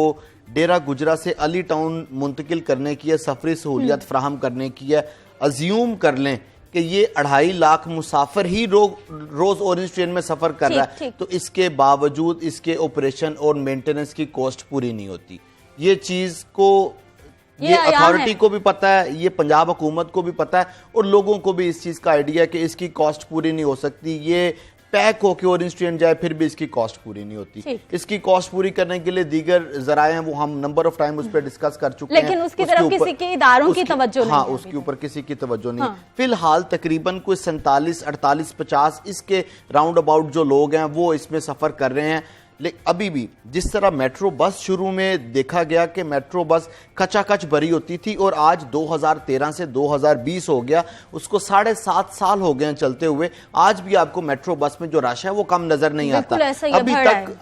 डेरा गुजरा से अली टाउन मुंतकिल करने की है, सफरी सहूलियत फराहम करने की है, अज्यूम कर लें कि ये 2.5 लाख मुसाफिर ही रोज ऑरेंज ट्रेन में सफर कर रहा है, तो इसके बावजूद इसके ऑपरेशन और मेंटेनेंस की कॉस्ट पूरी नहीं होती। ये चीज को ये अथॉरिटी को भी पता है, ये पंजाब हुकूमत को भी पता है और लोगों को भी इस चीज का आइडिया है कि इसकी कॉस्ट पूरी नहीं हो सकती। ये पैक होके ऑरेंज ट्रेन जाए फिर भी इसकी कॉस्ट पूरी नहीं होती। इसकी कॉस्ट पूरी करने के लिए दीगर जराए हैं, वो हम नंबर ऑफ टाइम उस पर डिस्कस कर चुके हैं, लेकिन उसकी तरफ किसी के इदारों की तवज्जो नहीं, हाँ उसके ऊपर किसी की तवज्जो नहीं। फिलहाल तकरीबन कोई 47, 48, 50 इसके राउंड अबाउट जो लोग हैं वो इसमें सफर कर रहे हैं। लेकिन अभी भी जिस तरह मेट्रो बस शुरू में देखा गया कि मेट्रो बस कचाकच भरी होती थी और आज 2013 से 2020 हो गया, उसको 7.5 साल हो गए हैं चलते हुए, आज भी आपको मेट्रो बस में जो रश है वो कम नजर नहीं आता।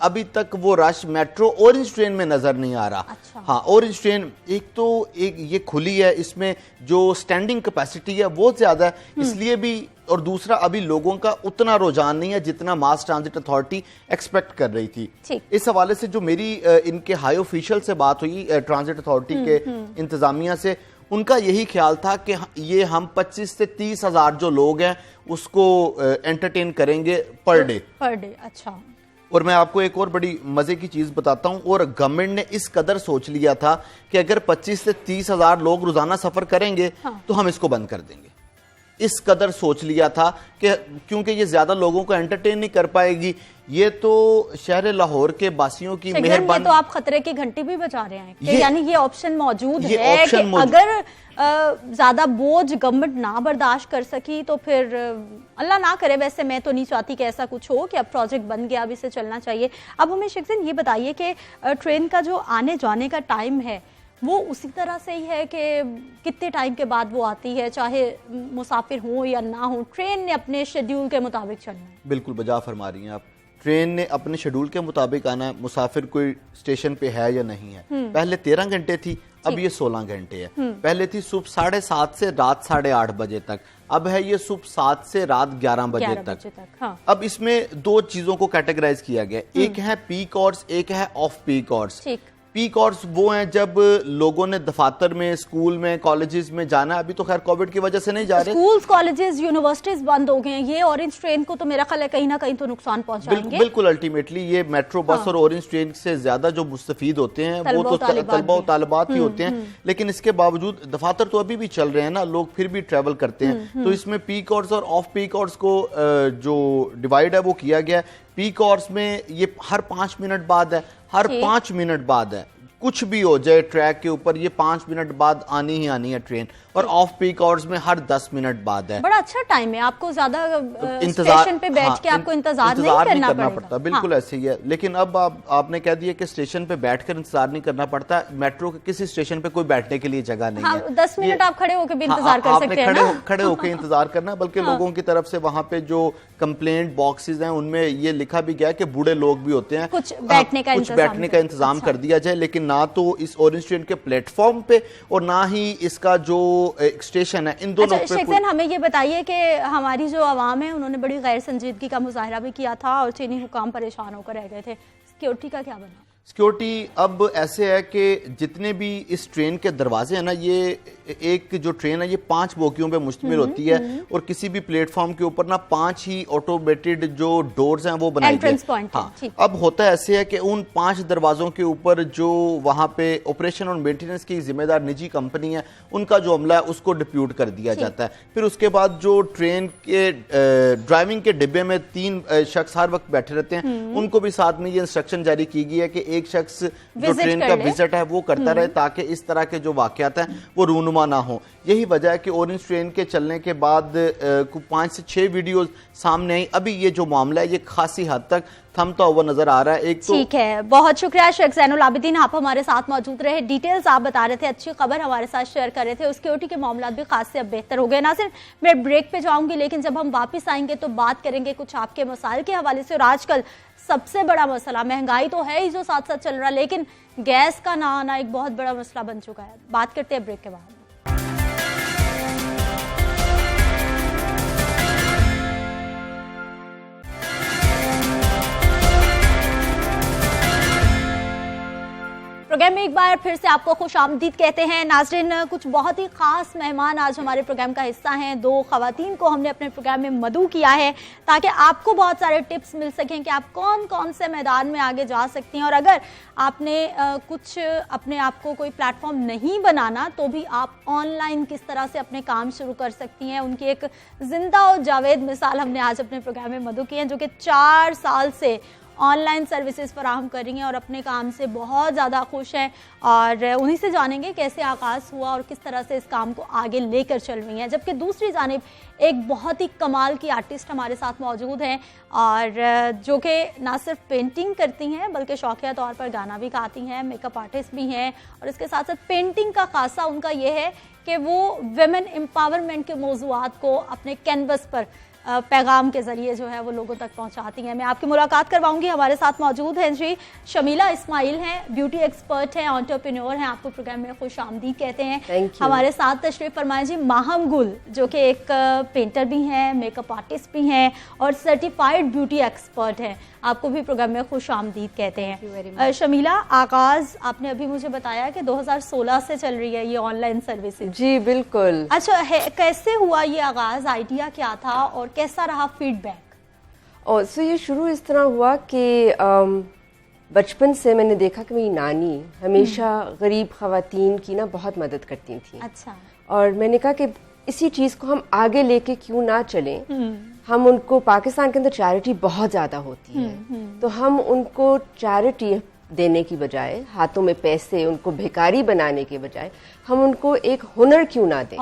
अभी तक वो रश मेट्रो ऑरेंज ट्रेन में नजर नहीं आ रहा। अच्छा। हाँ, ऑरेंज ट्रेन एक ये खुली है, इसमें जो स्टैंडिंग कैपेसिटी है वो ज्यादा है, इसलिए भी, और दूसरा अभी लोगों का उतना रुझान नहीं है जितना मास ट्रांजिट अथॉरिटी एक्सपेक्ट कर रही थी। इस हवाले से जो मेरी इनके हाई ऑफिशियल से बात हुई ट्रांजिट अथॉरिटी के इंतजामिया से, उनका यही ख्याल था कि ये हम 25 से 30 हजार जो लोग हैं उसको एंटरटेन करेंगे पर डे। अच्छा। और मैं आपको एक और बड़ी मजे की चीज बताता हूं, और गवर्नमेंट ने इस कदर सोच लिया था कि अगर 25 से 30 हजार लोग रोजाना सफर करेंगे तो हम इसको बंद कर देंगे। इस कदर सोच लिया था कि क्योंकि ये ज्यादा लोगों को एंटरटेन नहीं कर पाएगी। ये तो शहर लाहौर के बासियों की मेहरबानी। तो आप खतरे की घंटी भी बजा रहे हैं कि यानी ये ऑप्शन मौजूद है कि अगर ज्यादा बोझ गवर्नमेंट ना बर्दाश्त कर सकी तो फिर अल्लाह ना करे, वैसे मैं तो नहीं चाहती कि ऐसा कुछ हो कि अब प्रोजेक्ट बन गया, अब इसे चलना चाहिए। अब हमें शेख ज़ैन ये बताइए कि ट्रेन का जो आने जाने का टाइम है वो उसी तरह से ही है कि कितने टाइम के बाद वो आती है, चाहे मुसाफिर हो या ना हो, ट्रेन ने अपने शेड्यूल के मुताबिक चलना है? बिल्कुल बजा फरमा रही हैं आप, ट्रेन ने अपने शेड्यूल के मुताबिक आना है, मुसाफिर कोई स्टेशन पे है या नहीं है। पहले 13 घंटे थी, अब ये 16 घंटे है। पहले थी सुबह 7:30 से रात 8:30 बजे तक, अब है ये सुबह 7 से रात 11 बजे तक। हाँ। अब इसमें दो चीजों को कैटेगराइज किया गया, एक है पीक आवर्स, एक है off peak hours. Peak hours वो हैं जब लोगों ने दफातर में, स्कूल में, कॉलेजेस में जाना। अभी तो खैर कोविड की वजह से नहीं जा रहे, स्कूल्स, कॉलेजेस, यूनिवर्सिटीज बंद हो गए हैं। ये ऑरेंज ट्रेन को तो मेरा ख्याल है कहीं ना कहीं तो नुकसान पहुंचाएंगे। बिल्कुल अल्टीमेटली ये मेट्रो बस और ऑरेंज ट्रेन से ज्यादा जो मुस्तफीद होते हैं वो तो तलबा और तालिबात ही होते हैं, लेकिन इसके बावजूद दफातर तो अभी भी चल रहे हैं ना, लोग फिर भी ट्रेवल करते हैं। तो इसमें पीक आवर्स और ऑफ पीक आवर्स को जो डिवाइड है वो किया गया है। पीक आवर्स में ये हर 5 मिनट बाद है, हर 5 मिनट बाद है, कुछ भी हो जाए ट्रैक के ऊपर, ये 5 मिनट बाद आनी ही आनी है ट्रेन, और ऑफ पीक आवर्स में हर 10 मिनट बाद है। बड़ा अच्छा टाइम है, आपको ज्यादा स्टेशन पे बैठ के आपको इंतजार नहीं करना पड़ता। बिल्कुल ऐसे ही है। लेकिन अब आपने कह दिया कि स्टेशन पे बैठकर इंतजार नहीं करना पड़ता। मेट्रो के किसी स्टेशन पे कोई बैठने के लिए जगह नहीं है। 10 मिनट आप खड़े होकर भी इंतजार कर सकते हैं ना? खड़े होकर इंतजार करना, बल्कि लोगों की तरफ से वहां पे जो कंप्लेंट बॉक्सेस हैं उनमें ये लिखा भी गया कि बूढ़े लोग भी होते हैं, कुछ बैठने का इंतजाम कर दिया जाए। लेकिन ना तो इस ऑरेंज ट्रेन के प्लेटफॉर्म पे और ना ही इसका जो स्टेशन है, इन दोनों पे। शेख ज़ैन, हमें ये बताइए कि हमारी जो आवाम है उन्होंने बड़ी गैर संजीदगी का मुजाहरा भी किया था और चीनी हुकाम परेशान होकर रह गए थे, सिक्योरिटी का क्या बना? सिक्योरिटी अब ऐसे है कि जितने भी इस ट्रेन के दरवाजे हैं ना, ये एक जो ट्रेन है ये 5 बोगियों पे मुश्तमिल होती है, और किसी भी प्लेटफॉर्म के ऊपर ना 5 ही ऑटोमेटेड जो डोर्स हैं वो बनाए गए। हाँ, अब होता ऐसे है कि उन 5 दरवाजों के ऊपर जो वहां पे ऑपरेशन और मेंटेनेंस की जिम्मेदार निजी कंपनी है, उनका जो अमला है उसको डिप्यूट कर दिया जाता है। फिर उसके बाद जो ट्रेन के ड्राइविंग के डिब्बे में 3 शख्स हर वक्त बैठे रहते हैं, उनको भी साथ में ये इंस्ट्रक्शन जारी की गई है कि एक शख्स जो ट्रेन का विजिट है वो करता रहे, ताकि इस तरह के जो वाकयात हैं वो रूनुमा ना हो। यही वजह है कि ऑरेंज ट्रेन के चलने के बाद 5 से 6 वीडियो सामने आई। अभी ये जो मामला है ये खासी हद तक थमता हुआ नजर आ रहा है। एक तो ठीक है, बहुत शुक्रिया शेख ज़ैनुल आबिदीन, आप हमारे साथ मौजूद रहे, डिटेल्स आप बता रहे थे, अच्छी खबर हमारे साथ शेयर कर रहे थे। सिक्योरिटी के मामला भी खास से अब बेहतर हो गए। ना सिर्फ मैं ब्रेक पे जाऊंगी, लेकिन जब हम वापस आएंगे तो बात करेंगे कुछ आपके मसाइल के हवाले से। और आजकल सबसे बड़ा मसला महंगाई तो है ही जो साथ साथ चल रहा है, लेकिन गैस का ना आना एक बहुत बड़ा मसला बन चुका है। बात करते हैं ब्रेक के बाद। प्रोग्राम में एक बार फिर से आपको खुश आमदीद कहते हैं। नाज़रीन, कुछ बहुत ही खास मेहमान आज हमारे प्रोग्राम का हिस्सा हैं। 2 खवातीन को हमने अपने प्रोग्राम में मदऊ किया है ताकि आपको बहुत सारे टिप्स मिल सकें कि आप कौन कौन से मैदान में आगे जा सकती हैं। और अगर आपने कुछ अपने आप को कोई प्लेटफॉर्म नहीं बनाना तो भी आप ऑनलाइन किस तरह से अपने काम शुरू कर सकती हैं, उनकी एक जिंदा और जावेद मिसाल हमने आज अपने प्रोग्राम में मदऊ की है, जो कि 4 साल से ऑनलाइन सर्विसेज फराहम कर रही हैं और अपने काम से बहुत ज़्यादा खुश हैं। और उन्हीं से जानेंगे कैसे आगाज़ हुआ और किस तरह से इस काम को आगे लेकर चल रही हैं। जबकि दूसरी जानिब एक बहुत ही कमाल की आर्टिस्ट हमारे साथ मौजूद हैं, और जो कि ना सिर्फ पेंटिंग करती हैं बल्कि शौकिया तौर पर गाना भी गाती हैं, मेकअप आर्टिस्ट भी हैं, और इसके साथ साथ पेंटिंग का खासा उनका ये है कि वो वुमेन एम्पावरमेंट के मौज़ूआत को अपने कैनवस पर पैगाम के जरिए जो है वो लोगों तक पहुंचाती हैं। मैं आपकी मुलाकात करवाऊंगी। हमारे साथ मौजूद हैं जी शमीला इस्माइल हैं, ब्यूटी एक्सपर्ट हैं, एंटरप्रेन्योर हैं, आपको प्रोग्राम में खुश आमदीद कहते हैं। हमारे साथ तशरीफ फरमाएं जी माहम गुल, जो कि एक पेंटर भी हैं, मेकअप आर्टिस्ट भी हैं और सर्टिफाइड ब्यूटी एक्सपर्ट हैं, आपको भी प्रोग्राम में खुश आमदीद कहते हैं। शमीला, आगाज आपने अभी मुझे बताया कि 2016 से चल रही है ये ऑनलाइन सर्विसेज। जी बिल्कुल। अच्छा, कैसे हुआ ये आगाज, आइडिया क्या था और कैसा रहा फीडबैक? और सो ये शुरू इस तरह हुआ कि बचपन से मैंने देखा कि मेरी नानी हमेशा गरीब खवातीन की ना बहुत मदद करती थी। अच्छा। और मैंने कहा कि इसी चीज़ को हम आगे लेके क्यों ना चलें। हम उनको, पाकिस्तान के अंदर चैरिटी बहुत ज़्यादा होती है, तो हम उनको चैरिटी देने की बजाय, हाथों में पैसे उनको भिखारी बनाने के बजाय, हम उनको एक हुनर क्यों ना दें,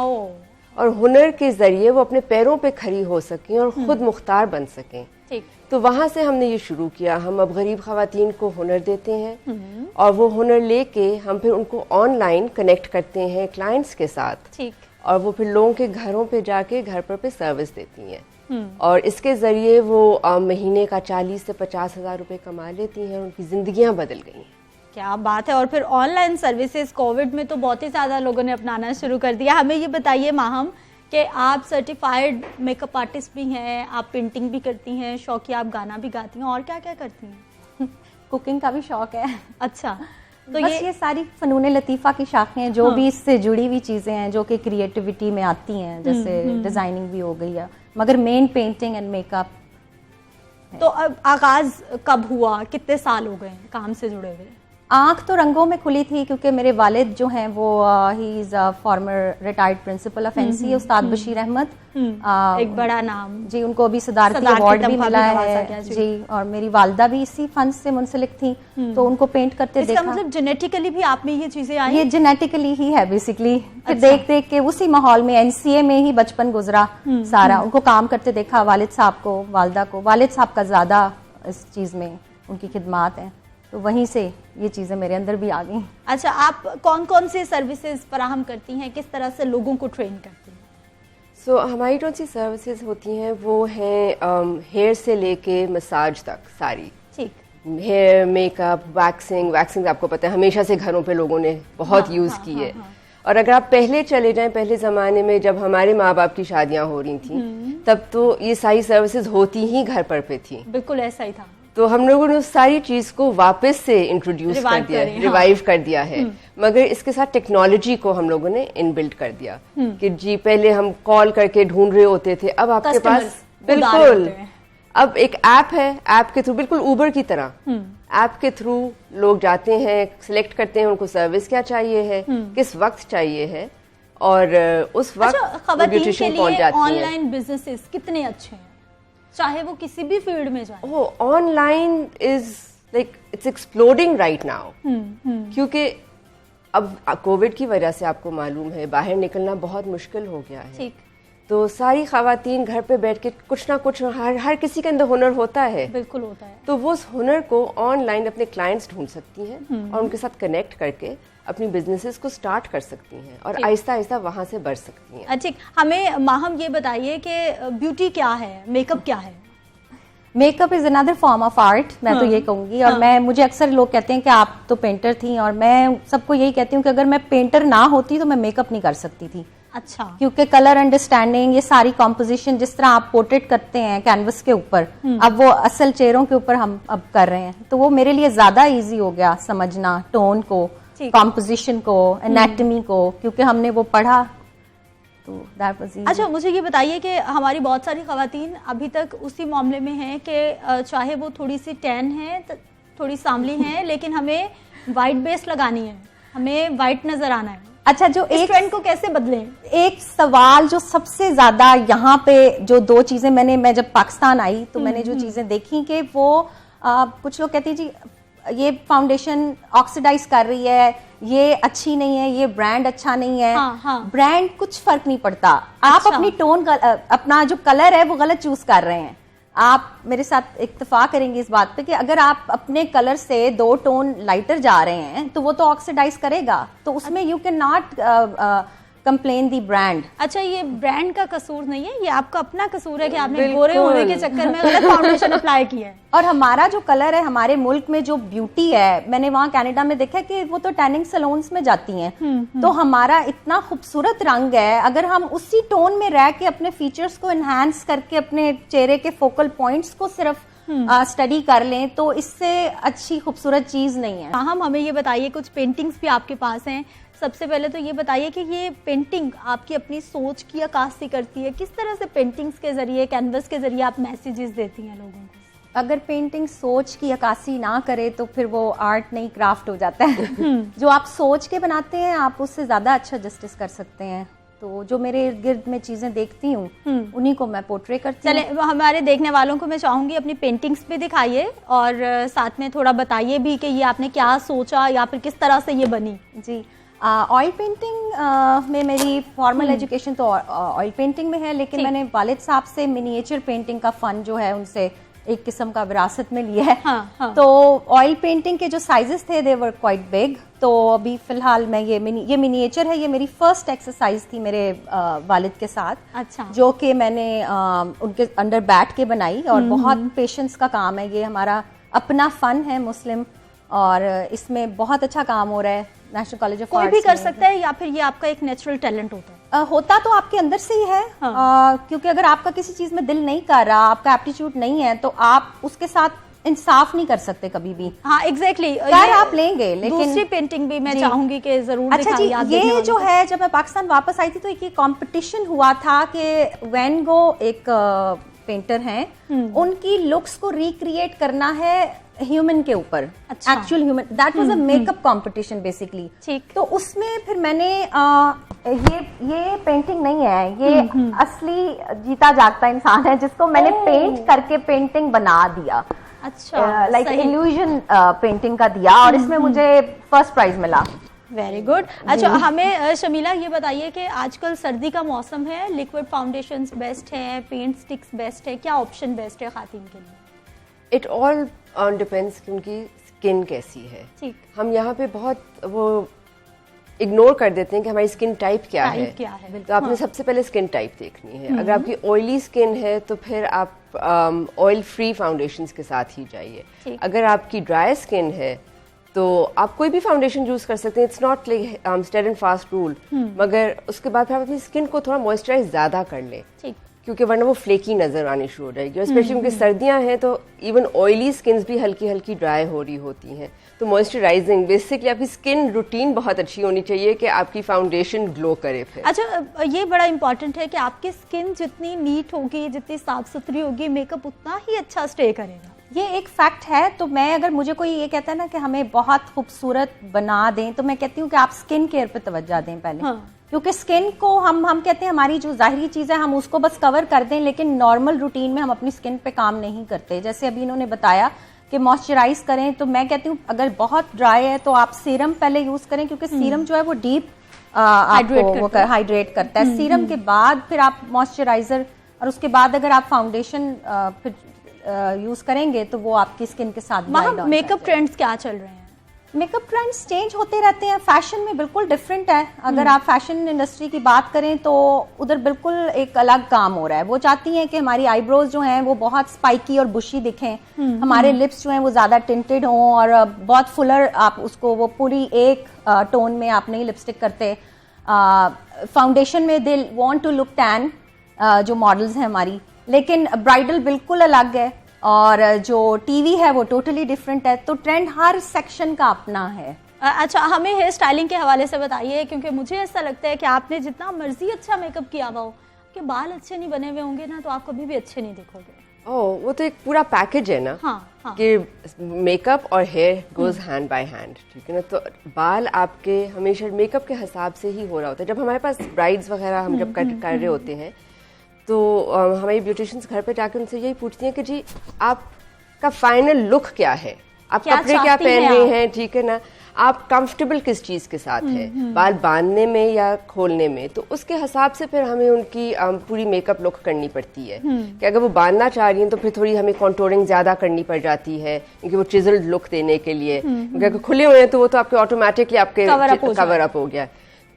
और हुनर के जरिए वो अपने पैरों पे खड़ी हो सकें और खुद मुख्तार बन सकें। ठीक। तो वहाँ से हमने ये शुरू किया। हम अब गरीब खवातीन को हुनर देते हैं और वो हुनर लेके हम फिर उनको ऑनलाइन कनेक्ट करते हैं क्लाइंट्स के साथ। ठीक। और वो फिर लोगों के घरों पे जाके घर पर पे सर्विस देती हैं, और इसके जरिए वो महीने का 40 से 50 हज़ार रुपये कमा लेती हैं, उनकी जिंदगियां बदल गई। क्या बात है। और फिर ऑनलाइन सर्विसेज कोविड में तो बहुत ही ज़्यादा लोगों ने अपनाना शुरू कर दिया। हमें ये बताइए माहम कि आप सर्टिफाइड मेकअप आर्टिस्ट भी हैं, आप पेंटिंग भी करती हैं, शौकिया आप गाना भी गाती हैं, और क्या क्या करती हैं? कुकिंग का भी शौक है। अच्छा, तो ये सारी फनून लतीफ़ा की शाखें हैं जो भी इससे जुड़ी हुई चीज़ें हैं जो कि क्रिएटिविटी में आती हैं, जैसे डिज़ाइनिंग भी हो गई है, मगर मेन पेंटिंग एंड मेकअप। तो अब आगाज़ कब हुआ, कितने साल हो गए काम से जुड़े हुए? आंख तो रंगों में खुली थी क्योंकि मेरे वालिद जो हैं वो he is farmer retired principle of NCA उस्ताद बशीर अहमद, एक बड़ा नाम जी। उनको अभी सदारती अवार्ड भी मिला है जी। और मेरी वालदा भी इसी फन से मुंसलिक थी, तो उनको पेंट करते देखा। मतलब जेनेटिकली भी आप में ये चीजें आई? ये जेनेटिकली ही है बेसिकली। फिर देख देख के उसी माहौल में एनसीए में ही बचपन गुजरा सारा। उनको काम करते देखा, वालिद साहब को, वालदा को। वालिद साहब का ज्यादा इस चीज में उनकी खिदमात है, तो वहीं से ये चीज़ें मेरे अंदर भी आ गई। अच्छा, आप कौन कौन से सर्विसेज फराहम करती हैं, किस तरह से लोगों को ट्रेन करती हैं? सो हमारी जो सी सर्विसेज होती हैं वो हैं हेयर से लेके मसाज तक सारी। ठीक। हेयर, मेकअप, वैक्सिंग आपको पता है हमेशा से घरों पे लोगों ने बहुत यूज़ की है। और अगर आप पहले चले जाएं, पहले ज़माने में जब हमारे माँ बाप की शादियाँ हो रही थी तब तो ये सारी सर्विसेज होती ही घर पर पे थी। बिल्कुल ऐसा ही था। तो हम लोगों ने उस सारी चीज को वापस से इंट्रोड्यूस कर दिया, रिवाइव कर दिया है। मगर इसके साथ टेक्नोलॉजी को हम लोगों ने इनबिल्ट कर दिया कि जी पहले हम कॉल करके ढूंढ रहे होते थे, अब आपके पास बिल्कुल अब एक ऐप है, ऐप के थ्रू बिल्कुल उबर की तरह ऐप के थ्रू लोग जाते हैं, सिलेक्ट करते हैं उनको सर्विस क्या चाहिए है, किस वक्त चाहिए है, और उस वक्त ब्यूटिशियन पहुंच जाती है। ऑनलाइन बिजनेसेस कितने अच्छे हैं, चाहे वो किसी भी फील्ड में जाए। Oh, online is like it's exploding right now, क्योंकि अब कोविड की वजह से आपको मालूम है बाहर निकलना बहुत मुश्किल हो गया है। ठीक। तो सारी खवातीन घर पे बैठ के कुछ ना कुछ, हर किसी के अंदर हुनर होता है। बिल्कुल होता है। तो वो उस हुनर को ऑनलाइन अपने क्लाइंट्स ढूंढ सकती हैं और उनके साथ कनेक्ट करके अपनी बिजनेसेस को स्टार्ट कर सकती हैं और आहिस्ता आहिस्ता वहां से बढ़ सकती हैं। ठीक, हमें माहम ये बताइए कि ब्यूटी क्या है, मेकअप क्या है? Makeup is another form of art, मैं तो ये कहूंगी। और मुझे अक्सर लोग कहते हैं कि आप तो पेंटर थी, और मैं सबको यही कहती हूँ कि अगर मैं पेंटर ना होती तो मैं मेकअप नहीं कर सकती थी। अच्छा। क्योंकि कलर अंडरस्टैंडिंग, ये सारी कॉम्पोजिशन, जिस तरह आप पोर्ट्रेट करते हैं कैनवस के ऊपर, अब वो असल चेहरों के ऊपर हम अब कर रहे हैं, तो वो मेरे लिए ज्यादा इजी हो गया समझना टोन को, कॉम्पोजिशन को, एनाटॉमी को, क्योंकि हमने वो पढ़ा। तो दैट वाज इजी। अच्छा, मुझे ये बताइए कि हमारी बहुत सारी खवातीन अभी तक उसी मामले में हैं कि चाहे वो थोड़ी सी टैन है, थोड़ी सांवली है, लेकिन हमें वाइट बेस लगानी है, हमें वाइट नजर आना है। अच्छा, जो इस ट्रेंड को कैसे बदलें? एक सवाल जो सबसे ज्यादा यहाँ पे, जो दो चीजें मैं जब पाकिस्तान आई तो मैंने जो चीजें देखी कि वो कुछ लोग कहते हैं जी ये फाउंडेशन ऑक्सीडाइज कर रही है, ये अच्छी नहीं है, ये ब्रांड अच्छा नहीं है। ब्रांड कुछ फर्क नहीं पड़ता। आप अपनी टोन, अपना जो कलर है वो गलत चूज कर रहे हैं। आप मेरे साथ इत्तेफाक करेंगे इस बात पे कि अगर आप अपने कलर से 2 टोन लाइटर जा रहे हैं तो वो तो ऑक्सीडाइज करेगा, तो उसमें you can not complain the brand. अच्छा, ये ब्रांड का कसूर नहीं है, ये आपका अपना कसूर है कि आपने गोरे होने के चक्कर में गलत फाउंडेशन अप्लाई किया है। और हमारा जो कलर है, हमारे मुल्क में जो ब्यूटी है, मैंने वहाँ कनाडा में देखा कि वो तो टैनिंग सैलून्स में जाती हैं, तो हमारा इतना खूबसूरत रंग है, अगर हम उसी टोन में रह के अपने फीचर्स को एनहांस करके अपने चेहरे के फोकल पॉइंट्स को सिर्फ स्टडी कर लें, तो इससे अच्छी खूबसूरत चीज नहीं है। हम हमें ये बताइए, कुछ पेंटिंग्स भी आपके पास हैं, सबसे पहले तो ये बताइए कि ये पेंटिंग आपकी अपनी सोच की अक्कासी करती है, किस तरह से पेंटिंग्स के जरिए, कैनवस के जरिए आप मैसेजेस देती हैं लोगों को? अगर पेंटिंग सोच की अक्कासी ना करे तो फिर वो आर्ट नहीं, क्राफ्ट हो जाता है। जो आप सोच के बनाते हैं आप उससे ज्यादा अच्छा जस्टिस कर सकते हैं। तो जो मेरे इर्द गिर्द में चीजें देखती हूँ उन्हीं को मैं पोर्ट्रे करती हूँ। चले, हमारे देखने वालों को मैं चाहूंगी अपनी पेंटिंग्स भी दिखाइए और साथ में थोड़ा बताइए भी कि ये आपने क्या सोचा या फिर किस तरह से ये बनी। जी, ऑयल पेंटिंग में मेरी फॉर्मल एजुकेशन तो ऑयल पेंटिंग में है, लेकिन मैंने वालिद साहब से मिनिएचर पेंटिंग का फन जो है उनसे एक किस्म का विरासत में लिया है। तो ऑयल पेंटिंग के जो साइजेस थे दे वर क्वाइट बिग, तो अभी फिलहाल मैं ये मिनिएचर है, ये मेरी फर्स्ट एक्सरसाइज थी मेरे वालिद के साथ। अच्छा। जो कि मैंने उनके अंडर बैठ के बनाई, और बहुत पेशेंस का काम है, ये हमारा अपना फन है मुस्लिम, और इसमें बहुत अच्छा काम हो रहा है। नेशनल कॉलेज ऑफ कोई भी कर सकता है या फिर ये आपका एक नेचुरल टैलेंट होता है? होता तो आपके अंदर से ही है। क्योंकि अगर आपका किसी चीज में दिल नहीं कर रहा, आपका एप्टीट्यूड नहीं है, तो आप उसके साथ इंसाफ नहीं कर सकते कभी भी। हाँ, एग्जैक्टली। आप लेंगे, लेकिन दूसरी पेंटिंग भी मैं चाहूंगी कि जरूर। अच्छा जी, ये जो है, जब मैं पाकिस्तान वापस आई थी तो एक कंपटीशन हुआ था कि वैन गो एक पेंटर हैं, उनकी लुक्स को रिक्रिएट करना है ह्यूमन के ऊपर, actual human. That was a makeup competition basically. ठीक। तो उसमें फिर मैंने ये पेंटिंग नहीं है, ये असली जीता जागता इंसान है जिसको मैंने पेंट करके पेंटिंग बना दिया। अच्छा, लाइक इल्यूजन पेंटिंग का दिया, और इसमें मुझे फर्स्ट प्राइज मिला। Very good. अच्छा, हमें शमीला ये बताइए कि आजकल सर्दी का मौसम है, लिक्विड फाउंडेशंस बेस्ट है, पेंट स्टिक्स बेस्ट है, क्या ऑप्शन बेस्ट है खातिन के लिए? इट ऑल डिपेंड्स कि उनकी स्किन कैसी है। ठीक। हम यहाँ पे बहुत वो इग्नोर कर देते हैं कि हमारी स्किन टाइप क्या है। तो आपने सबसे पहले स्किन टाइप देखनी है। अगर आपकी ऑयली स्किन है तो फिर आप ऑयल फ्री फाउंडेशंस के साथ ही जाइए। अगर आपकी ड्राई स्किन है तो आप कोई भी फाउंडेशन यूज कर सकते हैं। It's not like stead and fast rule, मगर उसके बाद फिर आप अपनी स्किन को थोड़ा मॉइस्चराइज ज्यादा कर लें, क्योंकि वरना वो फ्लेकी नजर आनी शुरू हो जाएगी। और स्पेशली क्योंकि सर्दियां हैं तो इवन ऑयली स्किन्स भी हल्की हल्की ड्राई हो रही होती हैं। तो मॉइस्चराइजिंग बेसिकली आपकी स्किन रूटीन बहुत अच्छी होनी चाहिए कि आपकी फाउंडेशन ग्लो करे फिर। अच्छा, ये बड़ा इंपॉर्टेंट है कि आपकी स्किन जितनी नीट होगी, जितनी साफ सुथरी होगी, मेकअप उतना ही अच्छा स्टे करेगा। ये एक फैक्ट है। तो मैं, अगर मुझे कोई ये कहता है ना कि हमें बहुत खूबसूरत बना दें, तो मैं कहती हूँ कि आप स्किन केयर पे तवज्जो दें पहले। क्योंकि स्किन को हम कहते हैं हमारी जो जाहिरी चीज़ है हम उसको बस कवर कर दें, लेकिन नॉर्मल रूटीन में हम अपनी स्किन पे काम नहीं करते। जैसे अभी इन्होंने बताया कि मॉइस्चराइज करें, तो मैं कहती हूँ अगर बहुत ड्राई है तो आप सीरम पहले यूज करें, क्योंकि सीरम जो है वो डीप हाइड्रेट करता है। सीरम के बाद फिर आप मॉइस्चराइजर, और उसके बाद अगर आप फाउंडेशन फिर यूज करेंगे तो वो आपकी स्किन के साथ। मेकअप ट्रेंड्स क्या चल रहे हैं? मेकअप ट्रेंड्स चेंज होते रहते हैं। फैशन में बिल्कुल डिफरेंट है। अगर आप फैशन इंडस्ट्री की बात करें तो उधर बिल्कुल एक अलग काम हो रहा है। वो चाहती हैं कि हमारी आईब्रोज जो हैं वो बहुत स्पाइकी और बुशी दिखें, हमारे लिप्स जो हैं वो ज्यादा टिंटेड हों, और बहुत फुलर आप उसको वो पूरी एक टोन में आप नहीं लिपस्टिक करते। फाउंडेशन में they want to look tan, जो मॉडल्स हैं हमारी, लेकिन ब्राइडल बिल्कुल अलग है, और जो टीवी है वो टोटली डिफरेंट है। तो ट्रेंड हर सेक्शन का अपना है। अच्छा, हमें हेयर स्टाइलिंग के हवाले से बताइए, क्योंकि मुझे ऐसा लगता है कि आपने जितना मर्जी अच्छा मेकअप किया हुआ हो, कि बाल अच्छे नहीं बने हुए होंगे ना तो आप कभी भी अच्छे नहीं दिखोगे। ओह, वो तो एक पूरा पैकेज है ना। हाँ। कि मेकअप और hair goes hand by hand, ठीक है ना। तो बाल आपके हमेशा मेकअप के हिसाब से ही हो रहा होता है। जब हमारे पास ब्राइड्स वगैरह हम जब कर रहे होते हैं तो हमारी ब्यूटिशियंस घर पे जाकर उनसे यही पूछती हैं कि जी आपका फाइनल लुक क्या है, आप कपड़े क्या पहन रहे हैं, ठीक है ना, आप कंफर्टेबल किस चीज के साथ है, बाल बांधने में या खोलने में। तो उसके हिसाब से फिर हमें उनकी पूरी मेकअप लुक करनी पड़ती है। कि अगर वो बांधना चाह रही हैं तो फिर थोड़ी हमें कॉन्टोरिंग ज्यादा करनी पड़ जाती है, क्योंकि वो चिजल्ड लुक देने के लिए। अगर खुले हुए हैं तो वो तो आपके ऑटोमेटिकली आपके कवर अप हो गया।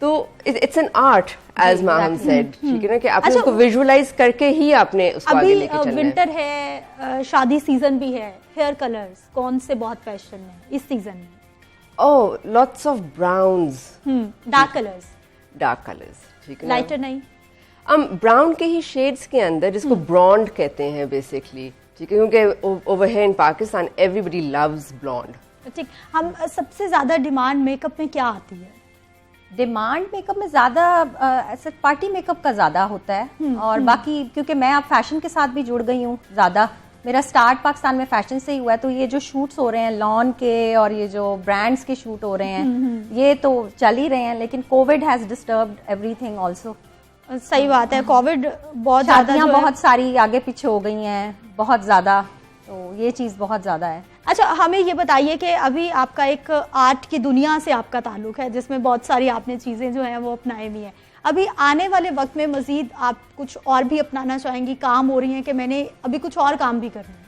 तो it's an art as ma'am said, ठीक है ना, कि आपने उसको विजुअलाइज करके ही आपने उसको आगे लेके चलना है। विंटर है, शादी सीजन भी है, हेयर कलर्स कौन से बहुत फैशन में इस सीजन में? Oh, lots of browns, dark colours, ठीक है, लाइटर नहीं, ब्राउन के ही शेड्स के अंदर, जिसको ब्लॉन्ड कहते हैं बेसिकली, ठीक है, क्योंकि over here in Pakistan everybody loves blonde. ठीक। हम सबसे ज्यादा डिमांड मेकअप में क्या आती है? डिमांड मेकअप में ज्यादा ऐसा पार्टी मेकअप का ज्यादा होता है। और बाकी क्योंकि मैं अब फैशन के साथ भी जुड़ गई हूँ ज्यादा, मेरा स्टार्ट पाकिस्तान में फैशन से ही हुआ है। तो ये जो शूट्स हो रहे हैं लॉन के और ये जो ब्रांड्स के शूट हो रहे हैं ये तो चल ही रहे हैं, लेकिन Covid has disturbed everything also. सही बात है, कोविड बहुत ज्यादा, बहुत सारी आगे पीछे हो गई हैं बहुत ज्यादा, तो ये चीज बहुत ज्यादा है। अच्छा, हमें ये बताइए कि अभी आपका एक आर्ट की दुनिया से आपका ताल्लुक है, जिसमें बहुत सारी आपने चीजें जो हैं वो अपनाई हुई हैं। अभी आने वाले वक्त में मजीद आप कुछ और भी अपनाना चाहेंगी? काम हो रही हैं कि मैंने अभी कुछ और काम भी करना है?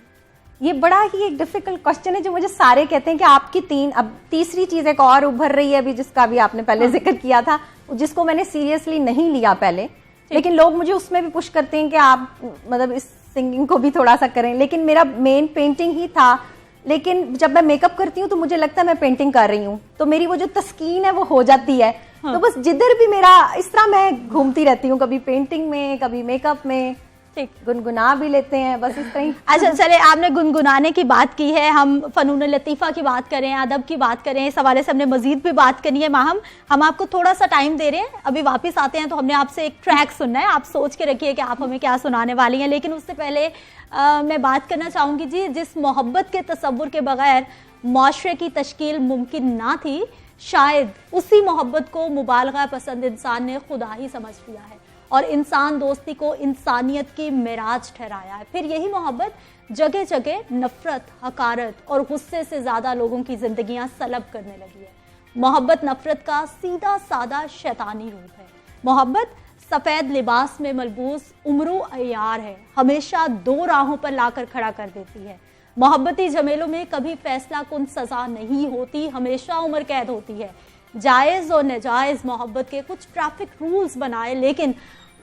ये बड़ा ही एक डिफिकल्ट क्वेश्चन है जो मुझे सारे कहते हैं कि आपकी अब तीसरी चीज एक और उभर रही है अभी, जिसका भी आपने पहले जिक्र किया था, जिसको मैंने सीरियसली नहीं लिया पहले, लेकिन लोग मुझे उसमें भी पुश करते हैं कि आप मतलब इस सिंगिंग को भी थोड़ा सा करें। लेकिन मेरा मेन पेंटिंग ही था, लेकिन जब मैं मेकअप करती हूँ तो मुझे लगता है मैं पेंटिंग कर रही हूँ, तो मेरी वो जो तस्कीन है वो हो जाती है। तो बस जिधर भी मेरा इस तरह मैं घूमती रहती हूँ, कभी पेंटिंग में कभी मेकअप में। ठीक, गुनगुना भी लेते हैं, बस इस तरह। अच्छा चले, आपने गुनगुनाने की बात की है, हम फनून लतीफ़ा की बात करें, अदब की बात करें, इस हवाले से हमने मजीद भी बात करनी है। माहम, हम आपको थोड़ा सा टाइम दे रहे हैं, अभी वापस आते हैं तो हमने आपसे एक ट्रैक सुनना है, आप सोच के रखिए कि आप हमें क्या सुनाने वाली हैं। लेकिन उससे पहले मैं बात करना चाहूँगी जी, जिस मोहब्बत के तसव्वुर के बगैर माशरे की तश्कील मुमकिन ना थी, शायद उसी मोहब्बत को मुबालगा पसंद इंसान ने खुदा ही समझ लिया है और इंसान दोस्ती को इंसानियत की मेराज ठहराया है। फिर यही मोहब्बत जगह जगह नफरत, हकारत और गुस्से से ज़्यादा लोगों की ज़िंदगियां सलब करने लगी है। मोहब्बत नफरत का सीधा सादा शैतानी रूप है। मोहब्बत सफ़ेद लिबास में मलबूस उम्रो अयार है, हमेशा दो राहों पर लाकर खड़ा कर देती है। मोहब्बती झमेलों में कभी फैसला कुन सज़ा नहीं होती, हमेशा उम्र कैद होती है। जायज़ और नाजायज़ मोहब्बत के कुछ ट्रैफिक रूल्स बनाए, लेकिन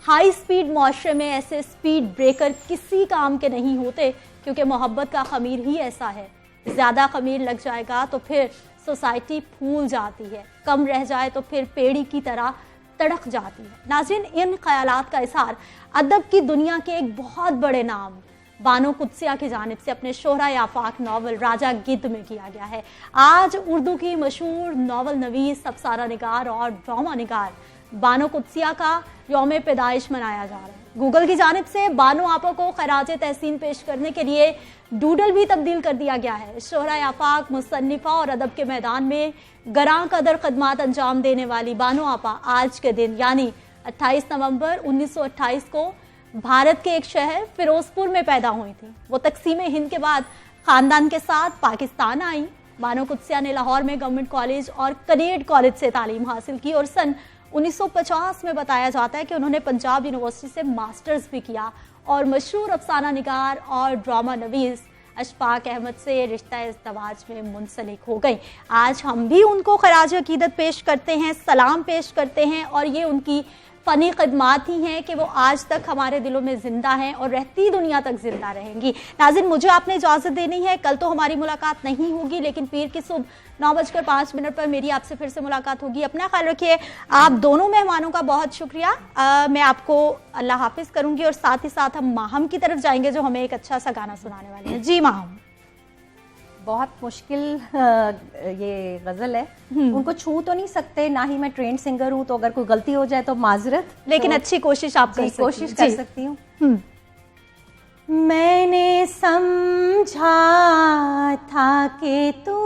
हाई स्पीड माशरे में ऐसे स्पीड ब्रेकर किसी काम के नहीं होते, क्योंकि मोहब्बत का खमीर ही ऐसा है। ज़्यादा खमीर लग जाएगा तो फिर सोसाइटी फूल जाती है, कम रह जाए तो फिर पेड़ी की तरह तड़क जाती है। नाज़रीन, इन ख्यालात का इज़हार अदब की दुनिया के एक बहुत बड़े नाम बानो कुद्सिया की जानिब से अपने शोहरा आफाक नावल राजा गिद्ध में किया गया है। आज उर्दू की मशहूर नावल नवीस, अफसाना निगार और ड्रामा निगार बानो कुद्सिया का यौम पैदाइश मनाया जा रहा है। गूगल की जानिब से बानो आपा को खराज तहसीन पेश करने के लिए डूडल भी तब्दील कर दिया गया है। शोहरा आफाक, मुसन्निफा और अदब के मैदान में गरां कदर खदमात अंजाम देने वाली बानो आपा आज के दिन यानी 28 नवंबर 1928 को भारत के एक शहर फिरोजपुर में पैदा हुई थी। वो तकसीम हिंद के बाद खानदान के साथ पाकिस्तान आई। बानो कुद्सिया ने लाहौर में गवर्नमेंट कॉलेज और कनेड कॉलेज से तालीम हासिल की और सन 1950 में बताया जाता है कि उन्होंने पंजाब यूनिवर्सिटी से मास्टर्स भी किया और मशहूर अफसाना निगार और ड्रामा नवीस अशफाक अहमद से रिश्ता इज़्दवाज में मुंसलिक हो गई। आज हम भी उनको खराज अकीदत पेश करते हैं, सलाम पेश करते हैं और ये उनकी फ़नी खदमात ही हैं कि वो आज तक हमारे दिलों में ज़िंदा हैं और रहती दुनिया तक ज़िंदा रहेंगी। नाज़रीन, मुझे आपने इजाज़त देनी है, कल तो हमारी मुलाकात नहीं होगी, लेकिन पीर की सुबह 9:05 पर मेरी आपसे फिर से मुलाकात होगी। अपना ख्याल रखिए। आप दोनों मेहमानों का बहुत शुक्रिया। मैं आपको अल्लाह हाफिज़ करूँगी और साथ ही साथ हम माहम की तरफ जाएंगे जो हमें एक अच्छा सा गाना सुनाने वाले हैं। जी माहम। बहुत मुश्किल ये गज़ल है, उनको छू तो नहीं सकते, ना ही मैं ट्रेंड सिंगर हूँ, तो अगर कोई गलती हो जाए तो माजरत, लेकिन तो अच्छी कोशिश आप कोशिश कर सकती हूँ। मैंने समझा था कि तू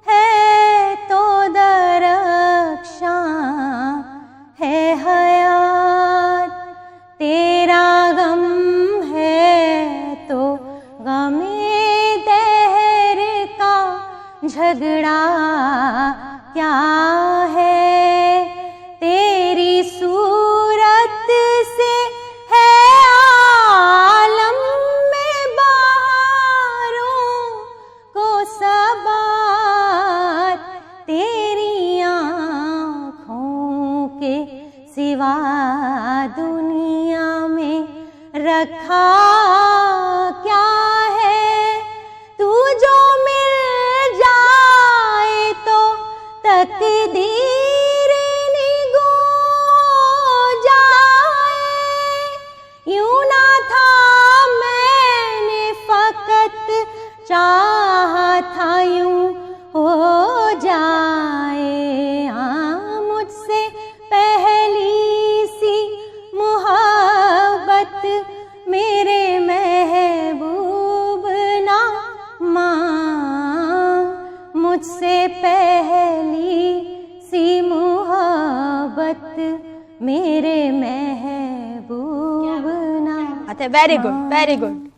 है तो दरख्शां है हयात, तेरा गम है तो गमे झगड़ा क्या है, तेरी सूरत से है आलम में बहारों को सबार, तेरी आँखों के सिवा दुनिया में रखा क्या है, तू जो तकदीर निगो जाए, यूं ना था मैंने फकत चाहा था यूं हो जाए। हाँ, मुझसे पहली सी मुहब्बत मेरे महबूब ना मान, मुझसे पहली सी मुहब्बत मेरे महबूब ना। Very good, very good.